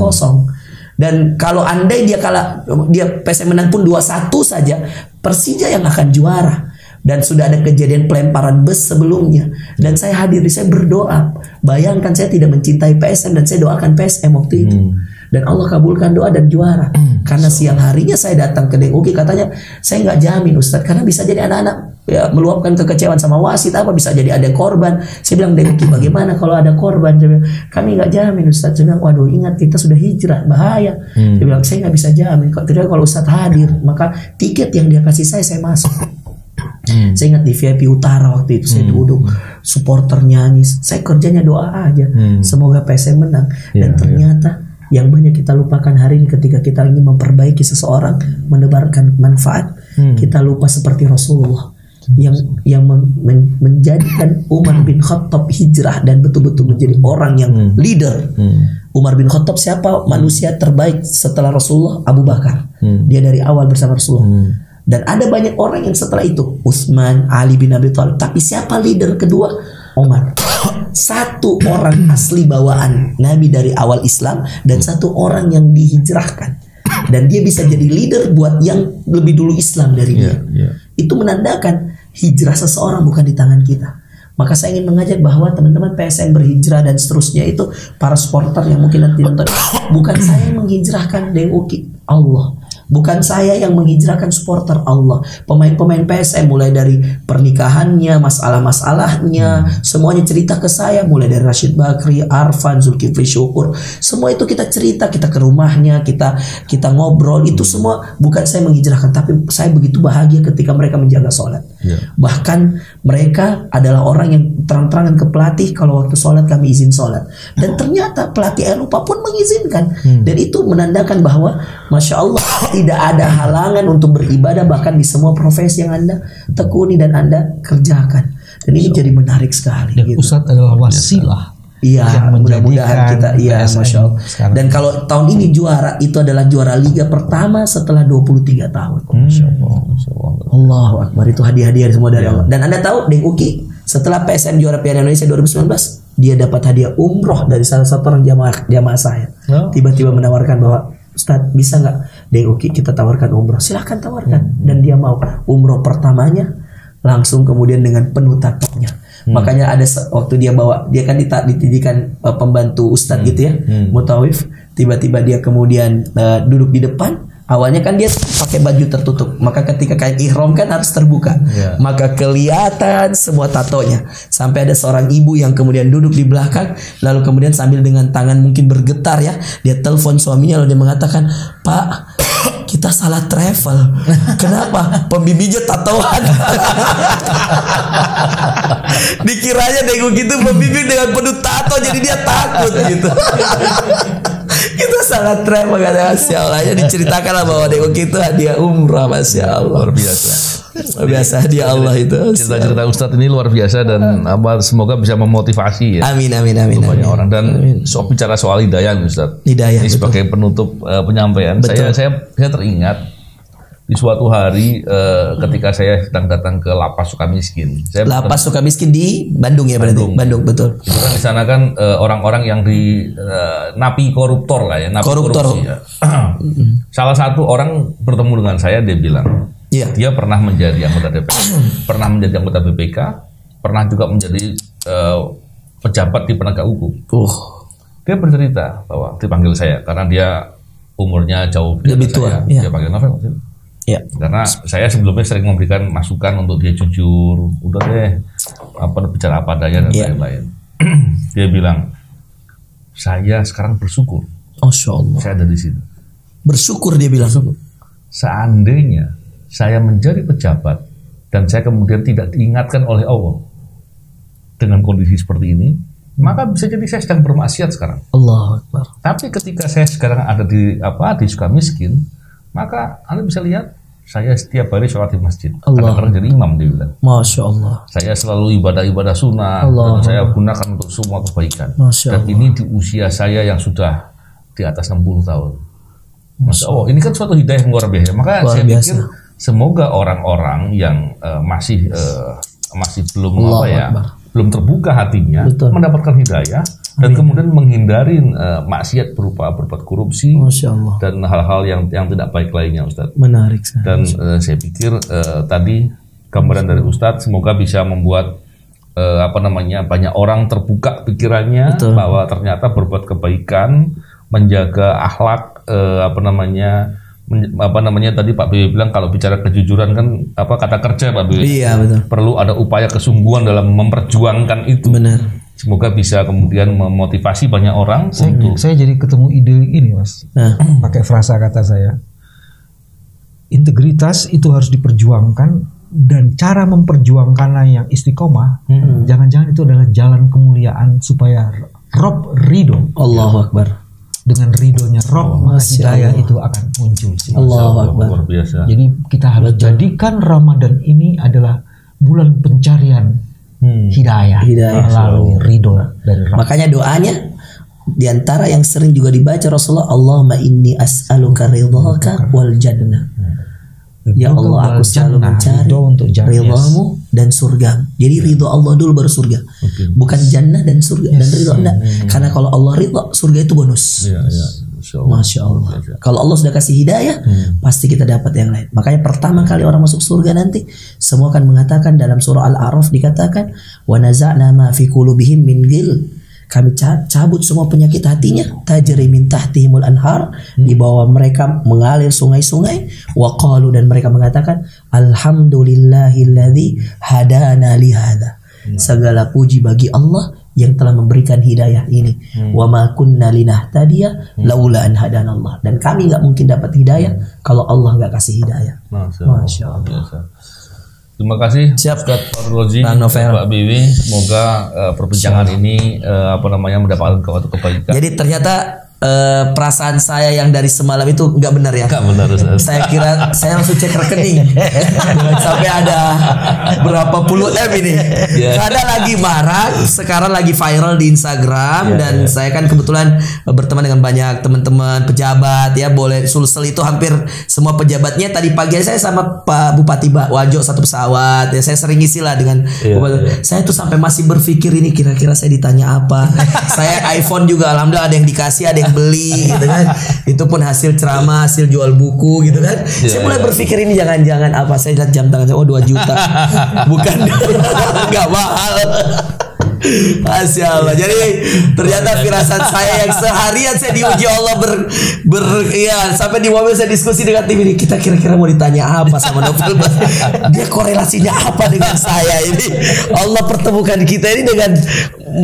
Dan kalau andai dia PSM menang pun 2-1 saja, Persija yang akan juara. Dan sudah ada kejadian pelemparan bus sebelumnya, dan saya hadir, saya berdoa. Bayangkan, saya tidak mencintai PSM dan saya doakan PSM waktu itu. Dan Allah kabulkan doa dan juara. Karena siang harinya saya datang ke DUG, katanya saya nggak jamin Ustadz, karena bisa jadi anak-anak meluapkan kekecewaan sama wasit, apa bisa jadi ada korban. Saya bilang, DUG bagaimana kalau ada korban? Saya bilang, kami nggak jamin Ustadz. Saya bilang, waduh, ingat kita sudah hijrah, bahaya. Saya bilang, saya nggak bisa jamin. Kalau Ustadz hadir, maka tiket yang dia kasih saya masuk. Saya ingat di VIP Utara waktu itu saya duduk, supporter nyanyi, saya kerjanya doa aja, semoga PSM menang. Dan ternyata yang banyak kita lupakan hari ini ketika kita ingin memperbaiki seseorang, menebarkan manfaat, kita lupa seperti Rasulullah yang menjadikan Umar bin Khattab hijrah dan betul-betul menjadi orang yang leader. Umar bin Khattab siapa? Manusia terbaik setelah Rasulullah, Abu Bakar. Dia dari awal bersama Rasulullah. Dan ada banyak orang yang setelah itu, Utsman, Ali bin Abi Thalib. Tapi siapa leader kedua? Umar. Satu orang asli bawaan Nabi dari awal Islam, dan satu orang yang dihijrahkan. Dan dia bisa jadi leader buat yang lebih dulu Islam dari dia. Itu menandakan hijrah seseorang bukan di tangan kita. Maka saya ingin mengajak bahwa teman-teman PSM berhijrah dan seterusnya itu, para supporter yang mungkin nanti nonton, bukan saya yang menghijrahkan DUI, Allah. Bukan saya yang menghijrahkan supporter, Allah. Pemain-pemain PSM mulai dari pernikahannya, masalah-masalahnya, semuanya cerita ke saya. Mulai dari Rashid Bakri, Arfan, Zulkifli Syukur, semua itu kita cerita, kita ke rumahnya, kita ngobrol. Itu semua bukan saya menghijrahkan, tapi saya begitu bahagia ketika mereka menjaga sholat. Bahkan mereka adalah orang yang terang-terangan ke pelatih, kalau waktu sholat kami izin sholat. Dan ternyata pelatih Eropa pun mengizinkan. Dan itu menandakan bahwa Masya Allah, tidak ada halangan untuk beribadah bahkan di semua profesi yang Anda tekuni dan Anda kerjakan. Dan ini jadi menarik sekali. Dan gitu. Ustadz adalah wasilah. Iya, mudah-mudahan kita, iya, Masya Allah. Dan kalau tahun ini juara, itu adalah juara liga pertama setelah 23 tahun. Masya Allah. Allahu Akbar, itu hadiah-hadiah semua dari Allah. Dan Anda tahu, Deng Uki setelah PSM juara Piala Indonesia 2019, dia dapat hadiah umroh dari salah satu orang jamaah saya. Tiba-tiba menawarkan bahwa, Ustadz, bisa nggak DUI kita tawarkan umroh? Silahkan tawarkan. Dan dia mau. Umroh pertamanya langsung kemudian dengan penuh tatoknya. Makanya ada waktu dia bawa, dia kan dididikan pembantu Ustadz gitu ya, mutawif. Tiba-tiba dia kemudian duduk di depan. Awalnya kan dia pakai baju tertutup, maka ketika kain ihram kan harus terbuka, maka kelihatan semua tatonya. Sampai ada seorang ibu yang kemudian duduk di belakang, lalu kemudian sambil dengan tangan mungkin bergetar ya, dia telepon suaminya, lalu dia mengatakan, Pak, kita salah travel. Kenapa? Pembibinya tatoan. Dikiranya Deng gitu pembibi dengan penuh tato, jadi dia takut gitu. Kita sangat travel, kata Masya Allah. Ya diceritakan lah bahwa Deng itu hadiah umrah, Masya Allah. Luar biasa. Luar biasa hadiah Allah itu. Cerita-cerita Ustadz ini luar biasa dan semoga bisa memotivasi ya. Amin. Banyak orang. Dan bicara soal hidayah Ustadz. Hidayah. Ini sebagai penutup penyampaian. Saya teringat di suatu hari ketika saya sedang datang ke Lapas Sukamiskin. Lapas Sukamiskin di Bandung ya berarti? Bandung, betul. Itu kan di sana kan orang-orang yang di napi koruptor lah ya, napi korupsi ya. Salah satu orang bertemu dengan saya, dia bilang, dia pernah menjadi anggota DPR, pernah menjadi anggota BPK, pernah juga menjadi pejabat di penegak hukum. Dia bercerita bahwa dipanggil saya karena dia umurnya jauh lebih tua. Dia panggil Novel maksudnya. Karena saya sebelumnya sering memberikan masukan untuk dia jujur, udah deh, bicara apa adanya dan lain-lain. Dia bilang, saya sekarang bersyukur. Masya Allah. Saya ada di sini. Bersyukur, dia bilang. Seandainya saya menjadi pejabat dan saya kemudian tidak diingatkan oleh Allah dengan kondisi seperti ini, maka bisa jadi saya sedang bermaksiat sekarang. Allahu Akbar. Tapi ketika saya sekarang ada di Sukamiskin, maka Anda bisa lihat saya setiap hari sholat di masjid. Kadang-kadang jadi imam, dia bilang. Masya Allah. Saya selalu ibadah sunnah dan saya gunakan untuk semua kebaikan. Dan ini di usia saya yang sudah di atas 60 tahun. Masya Allah. Ini kan suatu hidayah yang luar biasa. Maka saya pikir semoga orang-orang yang masih belum belum terbuka hatinya, mendapatkan hidayah dan kemudian menghindari maksiat berupa berbuat korupsi dan hal-hal yang tidak baik lainnya, Ustadz. Menarik. Dan saya pikir tadi gambaran dari Ustadz semoga bisa membuat banyak orang terbuka pikirannya bahwa ternyata berbuat kebaikan, menjaga akhlak, tadi Pak BW bilang kalau bicara kejujuran kan kata kerja Pak BW. Iya, betul. Perlu ada upaya kesungguhan dalam memperjuangkan itu. Benar. Semoga bisa kemudian memotivasi banyak orang. Saya jadi ketemu ide ini, Mas. Pakai frasa kata saya. Integritas itu harus diperjuangkan, dan cara memperjuangkannya yang istiqomah. Jangan-jangan itu adalah jalan kemuliaan supaya Rob ridho. Allahu Akbar. Dengan ridhonya Rob, maka hidayah itu akan muncul. Allahu Akbar. Luar biasa. Jadi kita harus jadikan Ramadan ini adalah bulan pencarian hidayah melalui ridho dari Rob. Makanya doanya di antara yang sering juga dibaca Rasulullah, Allahumma inni as'aluka ridhaka wal jannah. Ya Allah, aku selalu mencari ridhamu dan surga. Jadi ridho Allah dulu baru surga. Bukan jannah dan surga dan ridho enggak. Karena kalau Allah ridho, surga itu bonus. Masya Allah. Kalau Allah sudah kasih hidayah, pasti kita dapat yang lain. Makanya pertama kali orang masuk surga nanti, semua akan mengatakan dalam surah Al-A'raf dikatakan, wa naza'na ma fi qulubihim min ghil. Kami cabut semua penyakit hatinya, tajri min tahtihimul anhar, di bawah mereka mengalir sungai-sungai, wa qalu, dan mereka mengatakan alhamdulillahilladzi hadana li hadza. Segala puji bagi Allah yang telah memberikan hidayah ini. Wa ma kunna linahtadiya laula an hadanallah. Dan kami enggak mungkin dapat hidayah kalau Allah enggak kasih hidayah. Masya Allah. Terima kasih Ustaz Fardhulozi, Pak BW. Semoga perbincangan ini mendapatkan kebaikan. Jadi ternyata perasaan saya yang dari semalam itu nggak benar ya? Nggak benar, Ustaz. Saya kira saya langsung cek rekening sampai ada berapa puluh M ini. Ada lagi marak, sekarang lagi viral di Instagram, dan saya kan kebetulan berteman dengan banyak teman-teman pejabat ya. Boleh Sulsel itu hampir semua pejabatnya. Tadi pagi saya sama Pak Bupati Wajo satu pesawat ya. Saya sering isi lah dengan saya tuh sampai masih berpikir ini kira-kira saya ditanya apa. Saya iPhone juga alhamdulillah ada yang dikasih, ada yang beli gitu kan. Itu pun hasil ceramah, hasil jual buku gitu kan. Saya mulai berpikir ini jangan-jangan apa, saya lihat jam tangan saya, 2 juta. Bukan enggak mahal. Masya Allah. Jadi ternyata firasat saya yang seharian saya diuji Allah sampai di mobil saya diskusi dengan tim ini, kita kira-kira mau ditanya apa sama Novel, dia korelasinya apa dengan saya ini. Allah pertemukan kita ini dengan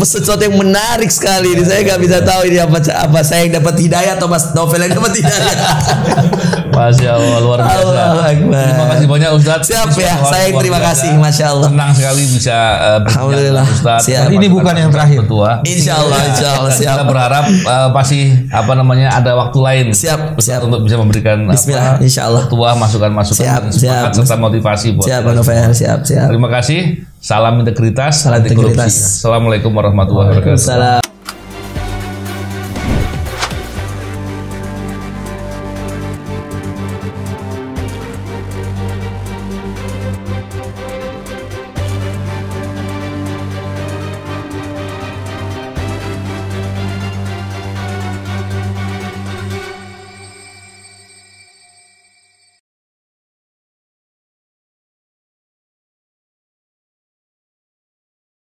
sesuatu yang menarik sekali ini. Saya nggak bisa tahu ini apa saya yang dapat hidayah atau Mas Novel yang dapat hidayah. Masya Allah, luar biasa. Terima kasih banyak Ustaz. Siap ya, saya terima kasih. Masya Allah. Senang sekali bisa Alhamdulillah Ustaz. Ini bukan yang terakhir. Insya Allah siap. Kita berharap pasti ada waktu lain. Siap untuk bisa memberikan Bismillah, insya Allah. masukan serta motivasi buat. Siap, Novel. Siap. Terima kasih. Salam integritas, anti korupsi. Assalamualaikum warahmatullahi wabarakatuh.